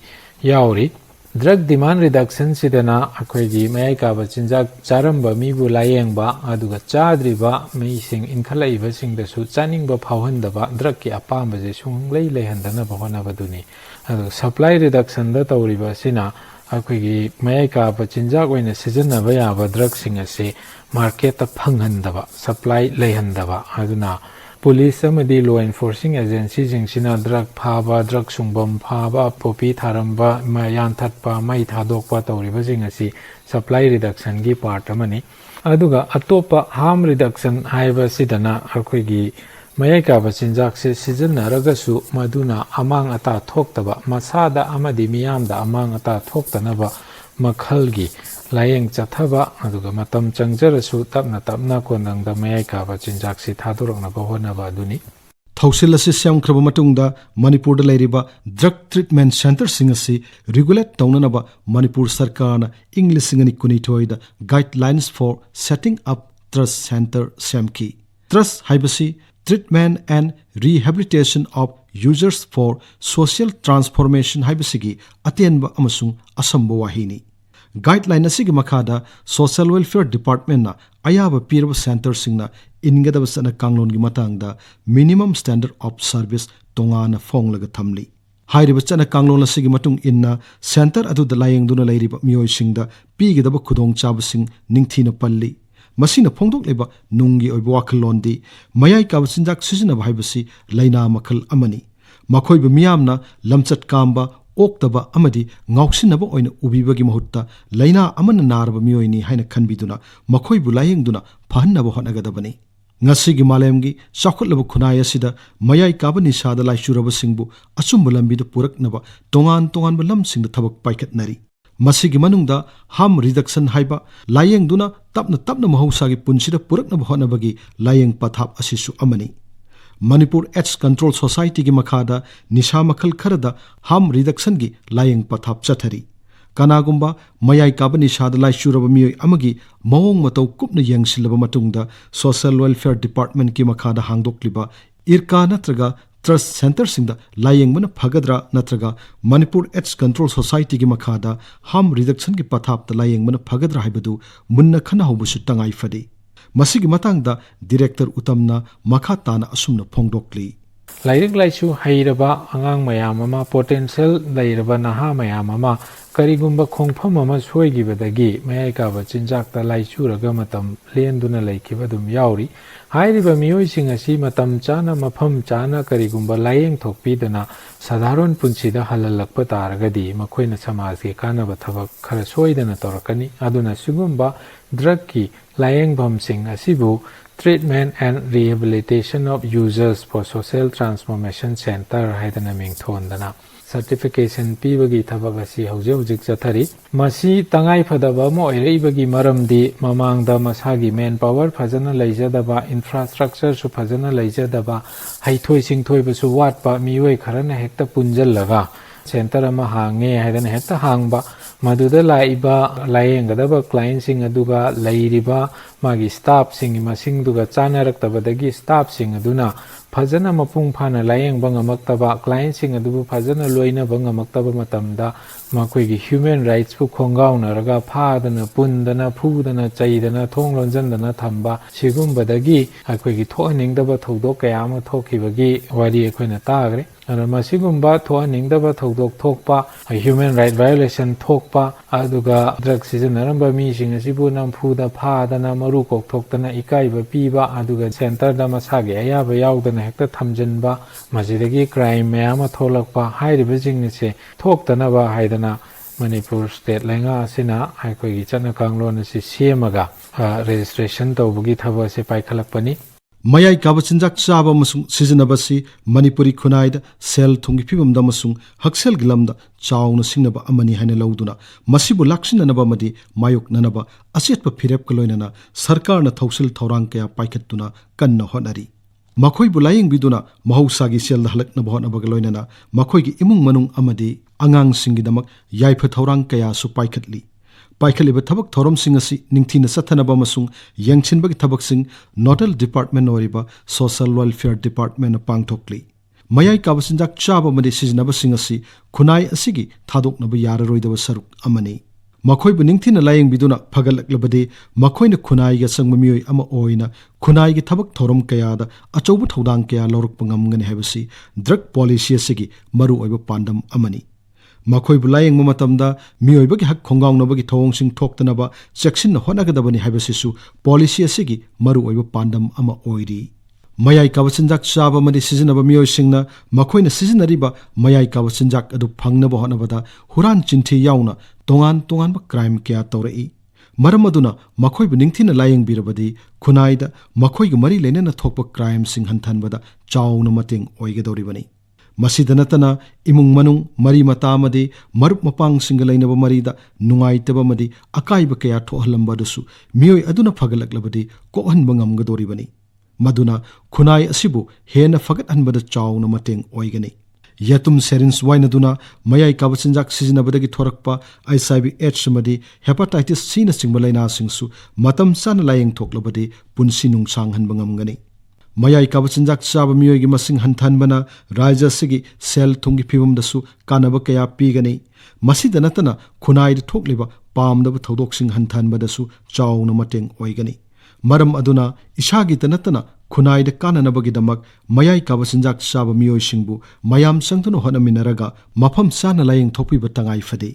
C: yauri drug demand reduction sidana akoigi mayai ka ba chinjak charamba mibu layengba aduga chadriba mei sing inkhalaiba sing da su chaningba phawhandaba drug ki apamba je sunglei lehandana bhona baduni adu supply reduction da tawriba sina akoigi mayai ka ba chinjak oina sijanaba yaba drug sing ase market ta phanghandaba supply lehandaba aduna police amadi law enforcing agency jingsina drug phaba drug sungbam phaba popi tharamba mayan thatpa mai thadokpa tawriba jingasi supply reduction gi part amani aduga atopa harm reduction haiba sidana akoigi mayai ka ba chinjak se sijanaragasu maduna amang ata thoktaba masada amadi miyamda amang ata thoktanaba makhalgi layeng chathaba aduga matam changjarasu tapna konangda mayai ka ba chinjak si thadurokna bahona ba duni
A: Thausil asi siamkhraba matungda Manipur da leiriba drug treatment center singasi regulate taunanaba Manipur sarkarna English singani kunithoi da guidelines for setting up trust center semki trust haibasi treatment and rehabilitation of users for social transformation haibasigi atenba amasung asamba wahini guideline asigi makhada social welfare department na ayaba pirba center singna ingadaba sana kanglon gi matangda minimum standard of service tongana phonglaga thamli hairiba chana kanglon asigi matung inna center adu da layeng duna leiriba mioi singda pigidaba khudong chabasing ningthina palli masina phongdok leba nungi oiba wakhallondi mayai ka chinjak sisinaba haibasi laina makhal amani makhoiba miyamna lamchat kamba oktaba amadi ngausinaba oina ubibagi mahutta laina amana naraba miyoini haina khanbiduna makhoibu layengduna phannaba honagadabani ngasigi malemgi chakhulaba khunai asida mayai ka bani sada laishuraba singbu achumba lambida puraknaba tongan ba lamsingda thabak paikhatnari masigi manungda harm reduction haiba layengduna tapna mahausagi punsida puraknaba honabagi layeng pathap asisu amani Manipur AIDS Control Society gi makhada nisha makhal kharada harm reduction gi layeng pathap chathari kanagumba mayai ka bani sada laishuraba miyoi amagi mawong matau kupna yengsilaba matungda social welfare department ki makhada hangdokliba irka natraga trust center singda layeng mana phagadra natraga Manipur AIDS Control Society gi makhada harm reduction gi pathap ta layeng mana phagadra haibadu munna khana hobusu tangai fadi masigi matangda director utamna makha tana asumna phongdokli
C: lairik laisu hairaba angang mayam ama potential lairaba naha mayam ama karigumba khongpham ama soigibadagi mayai ka ba chinjak ta laisuraga matam lenduna laikiba dum yauri hairiba miyoi sing asi matam chana mafam chana karigumba layeng thokpidana sadharon punsida halalakpa taragadi makhoina samaj ge kanaba thabak khara soidana torakani aduna sugumba drug ki layeng bam sing asibu treatment and rehabilitation of users for social transformation center haidana mingthondana certification pibagi thabagasi hojik chathari masi tangai phadaba mo ereibagi maramdi mamangda masagi man power phajana leijadaba infrastructure su phajana leijadaba haithoi singthoi basu watpa mioi kharana hekta punjal laga center ama hange haidana hekta hangba ꯃꯗꯨꯗ ꯂꯥꯛꯏꯕ ꯂꯥꯌꯦꯡꯒꯗꯕ ꯀ꯭ꯂꯥꯏꯟꯁꯤꯡ ꯑꯗꯨꯒ ꯂꯩꯔꯤꯕ ꯃꯥꯒꯤ ꯁ꯭ꯇꯥꯐꯁꯤꯡꯒꯤ ꯃꯁꯤꯡꯗꯨꯒ ꯆꯥꯅꯔꯛꯇꯕꯗꯒꯤ ꯁ꯭ꯇꯥꯐꯁꯤꯡ ꯑꯗꯨꯅ ꯐꯖꯅ ꯃꯄꯨꯡ ꯐꯥꯅ ꯂꯥꯌꯦꯡꯕ ꯉꯝꯃꯛꯇꯕ ꯀ꯭ꯂꯥꯏꯟꯁꯤꯡ ꯑꯗꯨꯕꯨ ꯐꯖꯅ ꯂꯣꯏꯅꯕ ꯉꯝꯃꯛꯇꯕ ꯃꯇꯝꯗ ꯃꯈꯣꯏꯒꯤ ꯍ꯭ꯌꯨꯃꯦꯟ ꯔꯥꯏꯠꯁꯄꯨ ꯈꯣꯡꯒꯥꯎꯅꯔꯒ ꯐꯥꯗꯅ ꯄꯨꯟꯗꯅ ꯐꯨꯗꯅ ꯆꯩꯗꯅ ꯊꯣꯡ ꯂꯣꯟꯖꯟꯗꯅ ꯊꯝꯕ ꯁꯤꯒꯨꯝꯕꯗꯒꯤ ꯑꯩꯈꯣꯏꯒꯤ ꯊꯣꯛꯍꯟꯅꯤꯡꯗꯕ ꯊꯧꯗꯣꯛ ꯀꯌꯥ ꯑꯃ ꯊꯣꯛꯈꯤꯕꯒꯤ ꯋꯥꯔꯤ ꯑꯩꯈꯣꯏꯅ ꯇꯥꯈ꯭ꯔꯦ ꯑꯗꯨꯅ ꯃꯁꯤꯒꯨꯝꯕ ꯊꯣꯛꯍꯟꯅꯤꯡꯗꯕ ꯊꯧꯗꯣꯛ ꯊꯣꯛꯄ ꯍ꯭ꯌꯨꯃꯦꯟ ꯔꯥꯏꯠ ꯚꯥꯏꯑꯣꯂꯦꯁꯟ ꯊꯣꯛꯄ ꯑꯗꯨꯒ ꯗ꯭ꯔꯒ ꯁꯤꯖꯤꯟꯅꯔꯝꯕ ꯃꯤꯁꯤꯡ ꯑꯁꯤꯕꯨ ꯅꯝꯐꯨꯗ ꯐꯥꯗꯅ ꯃꯔꯨ ꯀꯣꯛꯊꯣꯛꯇꯅ ꯏꯀꯥꯏꯕ ꯄꯤꯕ ꯑꯗꯨꯒ ꯁꯦꯟꯇꯔꯗ ꯃꯁꯥꯒꯤ ꯑꯌꯥꯕ ꯌꯥꯎꯗꯅ ꯍꯦꯛꯇ ꯊꯝꯖꯤꯟꯕ ꯃꯁꯤꯗꯒꯤ ꯀ꯭ꯔꯥꯏꯝ ꯃꯌꯥꯝ ꯑꯃ ꯊꯣꯛꯂꯛꯄ ꯍꯥꯏꯔꯤꯕꯁꯤꯡ ꯑꯁꯤ ꯊꯣꯛꯇꯅꯕ ꯍꯥꯏꯗꯅ ꯃꯅꯤꯄꯨꯔ ꯁ꯭ꯇꯦꯠ ꯂꯩꯉꯥꯛ ꯑꯁꯤꯅ ꯑꯩꯈꯣꯏꯒꯤ ꯆꯠꯅ ꯀꯥꯡꯂꯣꯟ ꯑꯁꯤ ꯁꯦꯝꯃꯒ ꯔꯦꯖꯤꯁꯇ꯭ꯔꯦꯁꯟ ꯇꯧꯕꯒꯤ ꯊꯕꯛ ꯑꯁꯤ ꯄꯥꯏꯈꯠꯂꯛꯄꯅꯤ
A: ꯃꯌꯥꯏ ꯀꯥꯕ ꯆꯤꯟꯖꯥꯛ ꯆꯥꯕ ꯑꯃꯁꯨꯡ ꯁꯤꯖꯤꯟꯅꯕꯁꯤ ꯃꯅꯤꯄꯨꯔꯤ ꯈꯨꯟꯅꯥꯏꯗ ꯁꯦꯜ ꯊꯨꯝꯒꯤ ꯐꯤꯕꯝꯗ ꯑꯃꯁꯨꯡ ꯍꯛꯁꯦꯜꯒꯤ ꯂꯝꯗ ꯆꯥꯎꯅ ꯁꯤꯡꯅꯕ ꯑꯃꯅꯤ ꯍꯥꯏꯅ ꯂꯧꯗꯨꯅ ꯃꯁꯤꯕꯨ ꯂꯥꯛꯁꯤꯟꯅꯅꯕ ꯑꯃꯗꯤ ꯃꯥꯌꯣꯛꯅꯅꯕ ꯑꯆꯦꯠꯄ ꯐꯤꯔꯦꯞꯀ ꯂꯣꯏꯅꯅ ꯁꯔꯀꯥꯔꯅ ꯊꯧꯁꯤꯜ ꯊꯧꯔꯥꯡ ꯀꯌꯥ ꯄꯥꯏꯈꯠꯇꯨꯅ ꯀꯟꯅ ꯍꯣꯠꯅꯔꯤ ꯃꯈꯣꯏꯕꯨ ꯂꯥꯌꯦꯡꯕꯤꯗꯨꯅ ꯃꯍꯧꯁꯥꯒꯤ ꯁꯦꯜꯗ ꯍꯜꯂꯛꯅꯕ ꯍꯣꯠꯅꯕꯒ ꯂꯣꯏꯅꯅ ꯃꯈꯣꯏꯒꯤ ꯏꯃꯨꯡ ꯃꯅꯨꯡ ꯑꯃꯗꯤ ꯑꯉꯥꯡꯁꯤꯡꯒꯤꯗꯃꯛ ꯌꯥꯏꯐ ꯊꯧꯔꯥꯡ ꯀꯌꯥꯁꯨ ꯄꯥꯏꯈꯠꯂꯤ ꯄꯥꯏꯈꯠꯂꯤꯕ ꯊꯕꯛ ꯊꯧꯔꯝꯁꯤꯡ ꯑꯁꯤ ꯅꯤꯡꯊꯤꯅ ꯆꯠꯊꯅꯕ ꯑꯃꯁꯨꯡ ꯌꯦꯡꯁꯤꯟꯕꯒꯤ ꯊꯕꯛꯁꯤꯡ ꯅꯣꯗꯦꯜ ꯗꯤꯄꯥꯔꯠꯃꯦꯟ ꯑꯣꯏꯔꯤꯕ ꯁꯣꯁꯤꯌꯦꯜ ꯋꯦꯜꯐꯤꯌꯔ ꯗꯤꯄꯥꯔꯠꯃꯦꯟꯅ ꯄꯥꯡꯊꯣꯛꯂꯤ ꯃꯌꯥꯏ ꯀꯥꯕ ꯆꯤꯟꯖꯥꯛ ꯆꯥꯕ ꯑꯃꯗꯤ ꯁꯤꯖꯤꯟꯅꯕꯁꯤꯡ ꯑꯁꯤ ꯈꯨꯟꯅꯥꯏ ꯑꯁꯤꯒꯤ ꯊꯥꯗꯣꯛꯅꯕ ꯌꯥꯔꯔꯣꯏꯗꯕ ꯁꯔꯨꯛ ꯑꯃꯅꯤ ꯃꯈꯣꯏꯕꯨ ꯅꯤꯡꯊꯤꯅ ꯂꯥꯌꯦꯡꯕꯤꯗꯨꯅ ꯐꯒꯠꯂꯛꯂꯕꯗꯤ ꯃꯈꯣꯏꯅ ꯈꯨꯟꯅꯥꯏꯒꯤ ꯑꯁꯪꯕ ꯃꯤꯑꯣꯏ ꯑꯃ ꯑꯣꯏꯅ ꯈꯨꯟꯅꯥꯏꯒꯤ ꯊꯕꯛ ꯊꯧꯔꯝ ꯀꯌꯥꯗ ꯑꯆꯧꯕ ꯊꯧꯗꯥꯡ ꯀꯌꯥ ꯂꯧꯔꯛꯄ ꯉꯝꯒꯅꯤ ꯍꯥꯏꯕꯁꯤ ꯗ꯭ꯔꯒ ꯄꯣꯂꯤꯁꯤ ꯑꯁꯤꯒꯤ ꯃꯔꯨꯑꯣꯏꯕ ꯄꯥꯟꯗꯝ ꯑꯃꯅꯤ ꯃꯈꯣꯏꯕꯨ ꯂꯥꯌꯦꯡꯕ ꯃꯇꯝꯗ ꯃꯤꯑꯣꯏꯕꯒꯤ ꯍꯛ ꯈꯣꯡꯒꯥꯎꯅꯕꯒꯤ ꯊꯧꯑꯣꯡꯁꯤꯡ ꯊꯣꯛꯇꯅꯕ ꯆꯦꯛꯁꯤꯟꯅ ꯍꯣꯠꯅꯒꯗꯕꯅꯤ ꯍꯥꯏꯕꯁꯤꯁꯨ ꯄꯣꯂꯤꯁꯤ ꯑꯁꯤꯒꯤ ꯃꯔꯨꯑꯣꯏꯕ ꯄꯥꯟꯗꯝ ꯑꯃ ꯑꯣꯏꯔꯤ ꯃꯌꯥꯏ ꯀꯥꯕ ꯆꯤꯟꯖꯥꯛ ꯆꯥꯕ ꯑꯃꯗꯤ ꯁꯤꯖꯤꯟꯅꯕ ꯃꯤꯑꯣꯏꯁꯤꯡꯅ ꯃꯈꯣꯏꯅ ꯁꯤꯖꯤꯟꯅꯔꯤꯕ ꯃꯌꯥꯏ ꯀꯥꯕ ꯆꯤꯟꯖꯥꯛ ꯑꯗꯨ ꯐꯪꯅꯕ ꯍꯣꯠꯅꯕꯗ ꯍꯨꯔꯥꯟ ꯆꯤꯟꯊꯤ ꯌꯥꯎꯅ ꯇꯣꯉꯥꯟ ꯇꯣꯉꯥꯟꯕ ꯀ꯭ꯔꯥꯏꯝ ꯀꯌꯥ ꯇꯧꯔꯛꯏ ꯃꯔꯝ ꯑꯗꯨꯅ ꯃꯈꯣꯏꯕꯨ ꯅꯤꯡꯊꯤꯅ ꯂꯥꯌꯦꯡꯕꯤꯔꯕꯗꯤ ꯈꯨꯟꯅꯥꯏꯗ ꯃꯈꯣꯏꯒ ꯃꯔꯤ ꯂꯩꯅꯅ ꯊꯣꯛꯄ ꯀ꯭ꯔꯥꯏꯝꯁꯤꯡ ꯍꯟꯊꯍꯟꯕꯗ ꯆꯥꯎꯅ ꯃꯇꯦꯡ ꯑꯣꯏꯒꯗꯧꯔꯤꯕꯅꯤ ꯃꯁꯤꯗ ꯅꯠꯇꯅ ꯏꯃꯨꯡ ꯃꯅꯨꯡ ꯃꯔꯤ ꯃꯇꯥ ꯑꯃꯗꯤ ꯃꯔꯨꯞ ꯃꯄꯥꯡꯁꯤꯡꯒ ꯂꯩꯅꯕ ꯃꯔꯤꯗ ꯅꯨꯡꯉꯥꯏꯇꯕ ꯑꯃꯗꯤ ꯑꯀꯥꯏꯕ ꯀꯌꯥ ꯊꯣꯛꯍꯜꯂꯝꯕ ꯑꯗꯨꯁꯨ ꯃꯤꯑꯣꯏ ꯑꯗꯨꯅ ꯐꯒꯠꯂꯛꯂꯕꯗꯤ ꯀꯣꯛꯍꯟꯕ ꯉꯝꯒꯗꯧꯔꯤꯕꯅꯤ ꯃꯗꯨꯅ ꯈꯨꯟꯅꯥꯏ ꯑꯁꯤꯕꯨ ꯍꯦꯟꯅ ꯐꯒꯠꯍꯟꯕꯗ ꯆꯥꯎꯅ ꯃꯇꯦꯡ ꯑꯣꯏꯒꯅꯤ ꯌꯦꯇꯨꯝ ꯁꯦꯔꯤꯟꯁ ꯋꯥꯏꯅꯗꯨꯅ ꯃꯌꯥꯏ ꯀꯥꯕ ꯆꯤꯟꯖꯥꯛ ꯁꯤꯖꯤꯟꯅꯕꯗꯒꯤ ꯊꯣꯔꯛꯄ HIV AIDS ꯑꯃꯗꯤ ꯍꯦꯄꯥꯇꯥꯏꯇꯤꯁ Cꯅꯆꯤꯡꯕ ꯂꯥꯏꯅꯥꯁꯤꯡꯁꯨ ꯃꯇꯝ ꯆꯥꯅ ꯂꯥꯌꯦꯡꯊꯣꯛꯂꯕꯗꯤ ꯄꯨꯟꯁꯤ ꯅꯨꯡꯁꯥꯡꯍꯟꯕ ꯉꯝꯒꯅꯤ ꯃꯌꯥꯏ ꯀꯥꯕ ꯆꯤꯟꯖꯥꯛ ꯆꯥꯕ ꯃꯤꯑꯣꯏꯒꯤ ꯃꯁꯤꯡ ꯍꯟꯊꯍꯟꯕꯅ ꯔꯥꯖ꯭ꯌ ꯑꯁꯤꯒꯤ ꯁꯦꯜ ꯊꯨꯝꯒꯤ ꯐꯤꯕꯝꯗꯁꯨ ꯀꯥꯟꯅꯕ ꯀꯌꯥ ꯄꯤꯒꯅꯤ ꯃꯁꯤꯗ ꯅꯠꯇꯅ ꯈꯨꯟꯅꯥꯏꯗ ꯊꯣꯛꯂꯤꯕ ꯄꯥꯝꯗꯕ ꯊꯧꯗꯣꯛꯁꯤꯡ ꯍꯟꯊꯍꯟꯕꯗꯁꯨ ꯆꯥꯎꯅ ꯃꯇꯦꯡ ꯑꯣꯏꯒꯅꯤ ꯃꯔꯝ ꯑꯗꯨꯅ ꯏꯁꯥꯒꯤꯇ ꯅꯠꯇꯅ ꯈꯨꯟꯅꯥꯏꯗ ꯀꯥꯟꯅꯅꯕꯒꯤꯗꯃꯛ ꯃꯌꯥꯏ ꯀꯥꯕ ꯆꯤꯟꯖꯥꯛ ꯆꯥꯕ ꯃꯤꯑꯣꯏꯁꯤꯡꯕꯨ ꯃꯌꯥꯝ ꯆꯪꯗꯨꯅ ꯍꯣꯠꯅꯃꯤꯟꯅꯔꯒ ꯃꯐꯝ ꯆꯥꯅ ꯂꯥꯌꯦꯡꯊꯣꯛꯄꯤꯕ ꯇꯉꯥꯏ ꯐꯗꯦ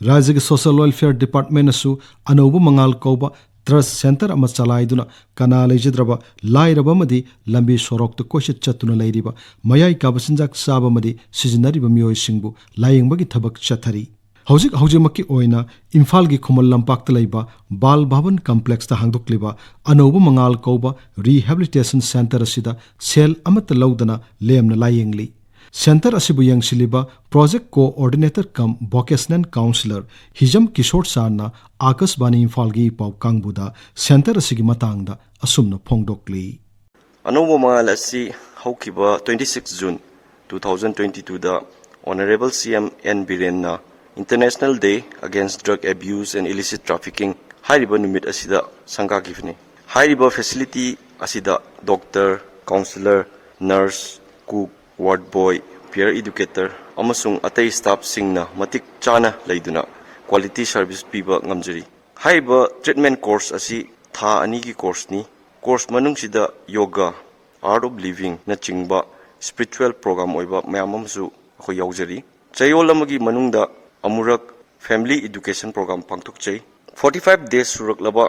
A: ꯔꯥꯖ꯭ꯌꯒꯤ ꯁꯣꯁꯤꯌꯦꯜ ꯋꯦꯜꯐꯤꯌꯔ ꯗꯤꯄꯥꯔꯠꯃꯦꯟꯅꯁꯨ ꯑꯅꯧꯕ ꯃꯉꯥꯜ ꯀꯧꯕ ꯇ꯭ꯔꯁꯠ ꯁꯦꯟꯇꯔ ꯑꯃ ꯆꯂꯥꯏꯗꯨꯅ ꯀꯅꯥ ꯂꯩꯖꯗ꯭ꯔꯕ ꯂꯥꯏꯔꯕ ꯑꯃꯗꯤ ꯂꯝꯕꯤ ꯁꯣꯔꯣꯛꯇ ꯀꯣꯏꯆꯠ ꯆꯠꯇꯨꯅ ꯂꯩꯔꯤꯕ ꯃꯌꯥꯏ ꯀꯥꯕ ꯆꯤꯟꯖꯥꯛ ꯆꯥꯕ ꯑꯃꯗꯤ ꯁꯤꯖꯤꯟꯅꯔꯤꯕ ꯃꯤꯑꯣꯏꯁꯤꯡꯕꯨ ꯂꯥꯌꯦꯡꯕꯒꯤ ꯊꯕꯛ ꯆꯠꯊꯔꯤ ꯍꯧꯖꯤꯛꯃꯛꯀꯤ ꯑꯣꯏꯅ ꯏꯝꯐꯥꯜꯒꯤ ꯈꯨꯃꯟ ꯂꯝꯄꯥꯛꯇ ꯂꯩꯕ ꯕꯥꯜ ꯚꯕꯟ ꯀꯝꯄ꯭ꯂꯦꯛꯁꯇ ꯍꯥꯡꯗꯣꯛꯂꯤꯕ ꯑꯅꯧꯕ ꯃꯉꯥꯜ ꯀꯧꯕ ꯔꯤꯍꯦꯕꯤꯂꯤꯇꯦꯁꯟ ꯁꯦꯟꯇꯔ ꯑꯁꯤꯗ ꯁꯦꯜ ꯑꯃꯠꯇ ꯂꯧꯗꯅ ꯂꯦꯝꯅ ꯂꯥꯌꯦꯡꯂꯤ ꯁꯦꯟꯇꯔ ꯑꯁꯤꯕꯨ ꯌꯦꯡꯁꯤꯜꯂꯤꯕ ꯄ꯭ꯔꯣꯖꯦꯛ ꯀꯣꯑꯣꯔꯗꯤꯅꯦꯇꯔ ꯀꯝ ꯚꯣꯀꯦꯁꯅꯦꯜ ꯀꯥꯎꯟꯁꯤꯂꯔ ꯍꯤꯖꯝ ꯀꯤꯁꯣꯔ ꯁꯥꯔꯅ ꯑꯥꯀꯥꯁꯕꯥꯅꯤ ꯏꯝꯐꯥꯜꯒꯤ ꯄꯥꯎ ꯀꯥꯡꯕꯨꯗ ꯁꯦꯟꯇꯔ ꯑꯁꯤꯒꯤ ꯃꯇꯥꯡꯗ ꯑꯁꯨꯝꯅ ꯐꯣꯡꯗꯣꯛꯂꯤ
D: ꯑꯅꯧꯕ ꯃꯉꯥꯜ ꯑꯁꯤ ꯍꯧꯈꯤꯕ 26 ꯖꯨꯟ 2022ꯗ ꯑꯣꯅꯔꯦꯕꯜ CM N ꯕꯤꯔꯦꯟꯅ International Day Against Drug Abuse and Illicit Trafficking ꯍꯥꯏꯔꯤꯕ ꯅꯨꯃꯤꯠ ꯑꯁꯤꯗ ꯁꯪꯒꯥꯈꯤꯕꯅꯤ ꯍꯥꯏꯔꯤꯕ ꯐꯦꯁꯤꯂꯤꯇꯤ ꯑꯁꯤꯗ ꯗꯣꯛꯇꯔ ꯀꯥꯎꯟꯁꯤꯂꯔ ꯅꯔꯁ ꯀꯨꯛ ꯋꯥꯔꯗ ꯕꯣꯏ ꯄꯤꯌꯔ ꯏꯗꯨꯀꯦꯇꯔ ꯑꯃꯁꯨꯡ ꯑꯇꯩ ꯁ꯭ꯇꯥꯐꯁꯤꯡꯅ ꯃꯇꯤꯛ ꯆꯥꯅ ꯂꯩꯗꯨꯅ ꯀ꯭ꯋꯥꯂꯤꯇꯤ ꯁꯔꯚꯤꯁ ꯄꯤꯕ ꯉꯝꯖꯔꯤ ꯍꯥꯏꯔꯤꯕ ꯇ꯭ꯔꯤꯠꯃꯦꯟ ꯀꯣꯔꯁ ꯑꯁꯤ ꯊꯥ 2ꯒꯤ ꯀꯣꯔꯁꯅꯤ ꯀꯣꯔꯁ ꯃꯅꯨꯡꯁꯤꯗ ꯌꯣꯒꯥ ꯑꯥꯔꯠ ꯑꯣꯐ ꯂꯤꯚꯤꯡ ꯅꯆꯤꯡꯕ ꯁ꯭ꯄꯤꯔꯤꯆꯨꯋꯦꯜ ꯄ꯭ꯔꯣꯒ꯭ꯔꯥꯝ ꯑꯣꯏꯕ ꯃꯌꯥꯝ ꯑꯃꯁꯨ ꯑꯩꯈꯣꯏ ꯌꯥꯎꯖꯔꯤ ꯆꯌꯣꯜ ꯑꯃꯒꯤ ꯃꯅꯨꯡꯗ ꯑꯃꯨꯔꯛ ꯐꯦꯃꯤꯂꯤ ꯏꯗꯨꯀꯦꯁꯟ ꯄ꯭ꯔꯣꯒ꯭ꯔꯥꯝ ꯄꯥꯡꯊꯣꯛꯆꯩ 45 ꯗꯦꯖ ꯁꯨꯔꯛꯂꯕ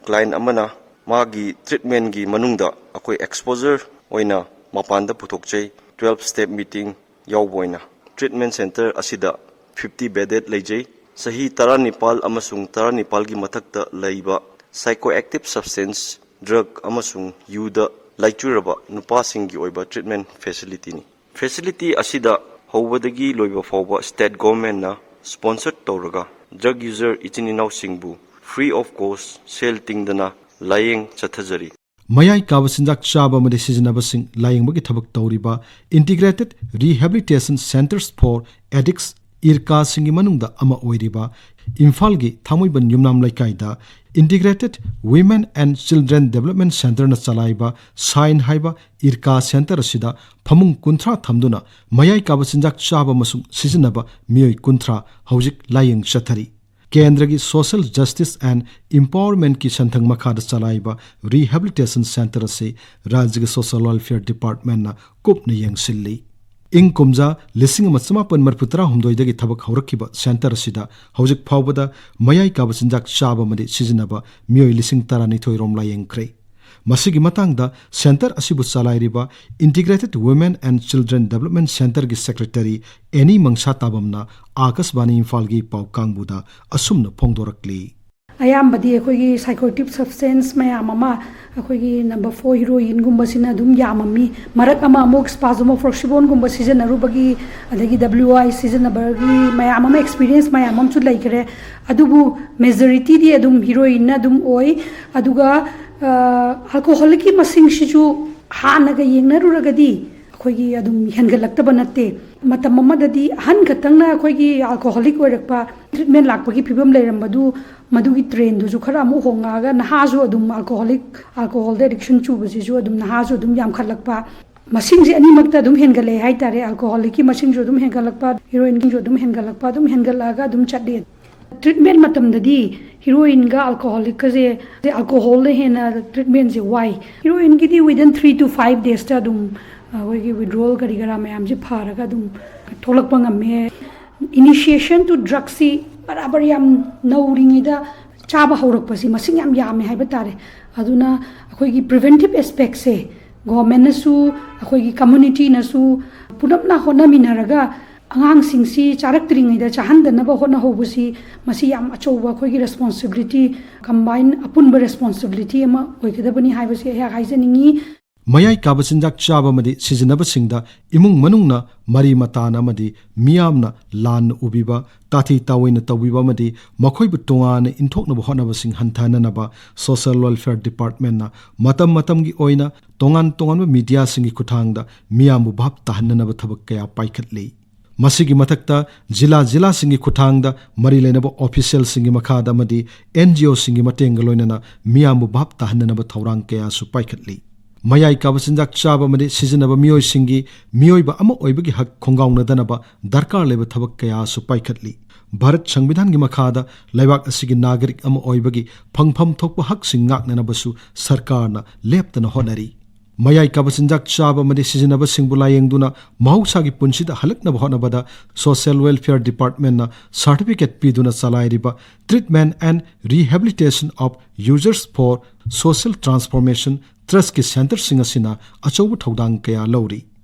D: ꯀ꯭ꯂꯥꯏꯟꯠ ꯑꯃꯅ ꯃꯥꯒꯤ ꯇ꯭ꯔꯤꯠꯃꯦꯟꯒꯤ ꯃꯅꯨꯡꯗ ꯑꯩꯈꯣꯏ ꯑꯦꯛꯁꯄꯣꯖꯔ ꯑꯣꯏꯅ ꯃꯄꯥꯟꯗ ꯄꯨꯊꯣꯛꯆꯩ 12 ꯁ꯭ꯇꯦꯞ ꯃꯤꯇꯤꯡ ꯌꯥꯎꯕ ꯑꯣꯏꯅ ꯇ꯭ꯔꯤꯠꯃꯦꯟ ꯁꯦꯟꯇꯔ ꯑꯁꯤꯗ 50 ꯕꯦꯗꯦꯠ ꯂꯩꯖꯩ ꯆꯍꯤ 19 ꯑꯃꯁꯨꯡ 19ꯒꯤ ꯃꯊꯛꯇ ꯂꯩꯕ ꯁꯥꯏꯀꯣꯑꯦꯛꯇꯤꯚ ꯁꯕꯁꯇꯦꯟꯁ ꯗ꯭ꯔꯒ ꯑꯃꯁꯨꯡ ꯌꯨꯗ ꯂꯥꯏꯆꯨꯔꯕ ꯅꯨꯄꯥꯁꯤꯡꯒꯤ ꯑꯣꯏꯕ ꯇ꯭ꯔꯤꯠꯃꯦꯟ ꯐꯦꯁꯤꯂꯤꯇꯤꯅꯤ ꯐꯦꯁꯤꯂꯤꯇꯤ ꯑꯁꯤꯗ ꯍꯧꯕꯗꯒꯤ ꯂꯣꯏꯕ ꯐꯥꯎꯕ ꯁ꯭ꯇꯦꯠ ꯒꯣꯚꯔꯟꯃꯦꯟꯠꯅ ꯁ꯭ꯄꯣꯟꯁꯔ ꯇꯧꯔꯒ ꯗ꯭ꯔꯒ ꯌꯨꯖꯔ ꯏꯆꯤꯟ ꯏꯅꯥꯎꯁꯤꯡꯕꯨ ꯐ꯭ꯔꯤ ꯑꯣꯐ ꯀꯣꯁ ꯁꯦꯜ ꯇꯤꯡꯗꯅ ꯂꯥꯌꯦꯡ ꯆꯠꯊꯖꯔꯤ
A: ꯃꯌꯥꯏ ꯀꯥꯕ ꯆꯤꯟꯖꯥꯛ ꯆꯥꯕ ꯑꯃꯗꯤ ꯁꯤꯖꯤꯟꯅꯕꯁꯤꯡ ꯂꯥꯌꯦꯡꯕꯒꯤ ꯊꯕꯛ ꯇꯧꯔꯤꯕ integrated rehabilitation centres for addicts irkasingi manungda ama oiriba Imphal gi thamoiban yumnam laikai Integrated Women and Children Development Center na chalaiba Sign haiba irka center asida phamung kunthra thamduna mayai kaba chinjak chaba masung sizinaba mioi kunthra hojik laying chathari Kendra gi Social Justice and Empowerment ki santhang makhada chalaiba Rehabilitation Center ase Rajya Social Welfare Department na kupna yangsilli ing kumja lising matsamapan marputra humdoidagi thabak haurakkiba center asida hojik phawbada mayai kaba chinjak chaba madi sizinaba mioi lising tarani thoirom layengkhre masigi matangda center asibu chalairiba Integrated Women and Children Development Center gi secretary Any Mangsa Tabamna Akasbani Imphal gi pau kangbuda asumna phongdorakli
E: ayambadi akogi psychoactive substance mayamama akogi number 4 heroin gumba sina dum yamami marak ama amok spasmofloxacin gumba season arubagi adagi WI season abagi mayamama experience mayamam chu laikre adubu majority di adum heroin na dum oi aduga alcoholic ki masing shichu hanaga yengnaruragadi akogi adum hengalakta natte matam amadadi han khatangna akogi alcoholic oirakpa treatment lakpagi phibam leirambadu madugi train du ju khara mu honga naha ju adum alcohol addiction chu basi ju adum naha ju adum yam khalakpa masing ji ani makta adum hengale hai tare alcoholic ki masing ju adum hengalakpa heroin ki ju adum hengalakpa adum hengalaga adum chade treatment matam dadi heroin ga alcoholic ka je alcohol le hena treatment je why heroin ki di within 3 to 5 days ta adum wagi withdrawal kari gara mayam je pharaga adum tholak pangame initiation to drugs si barabar yam nauringida chaba haurakpasi masing yam yame haiba tare aduna akoigi preventive aspect se government na su akoigi community na su punapna hona minaraga angang singsi charak tringida chahandana ba hona hobusi masi yam achoba akoigi responsibility combine apun responsibility ama oikadabani haibasi ha haijaningi
A: mayai kaba chinjak chaba madi sizinaba singda imung manungna mari matana madi miyamna lan ubiba tathi tawaina tawiba madi makhoi bu tongana inthokna bu honaba sing hanthana naba Social Welfare Department na matam gi oina tongan media singi kuthangda miyamu bhap tahanna ba thabak kaya paikhatli masigi mathakta jila singi kuthangda mari lenaba official singi makhada madi NGO singi matenga loinana miyamu bhap tahanna ba thorang kaya su paikhatli mayai kaba chinjak chaba madi sizinaba miyoi singi miyoi ba ama oibagi hak khongaungna danaba darkar leba thabak kaya su paikhatli Bharat Sangvidhan gi makhada laibak asigi nagarik ama oibagi phangpham thokpa hak sing ngakna basu sarkarna leptana honari mayai kaba chinjak chaba madi sizinaba singbu layengduna mahausa gi punsida halakna honabada Social Welfare Department na certificate piduna chalairiba Treatment and Rehabilitation of Users for Social Transformation Trust ki center singa sina achobu thodang kaya lauri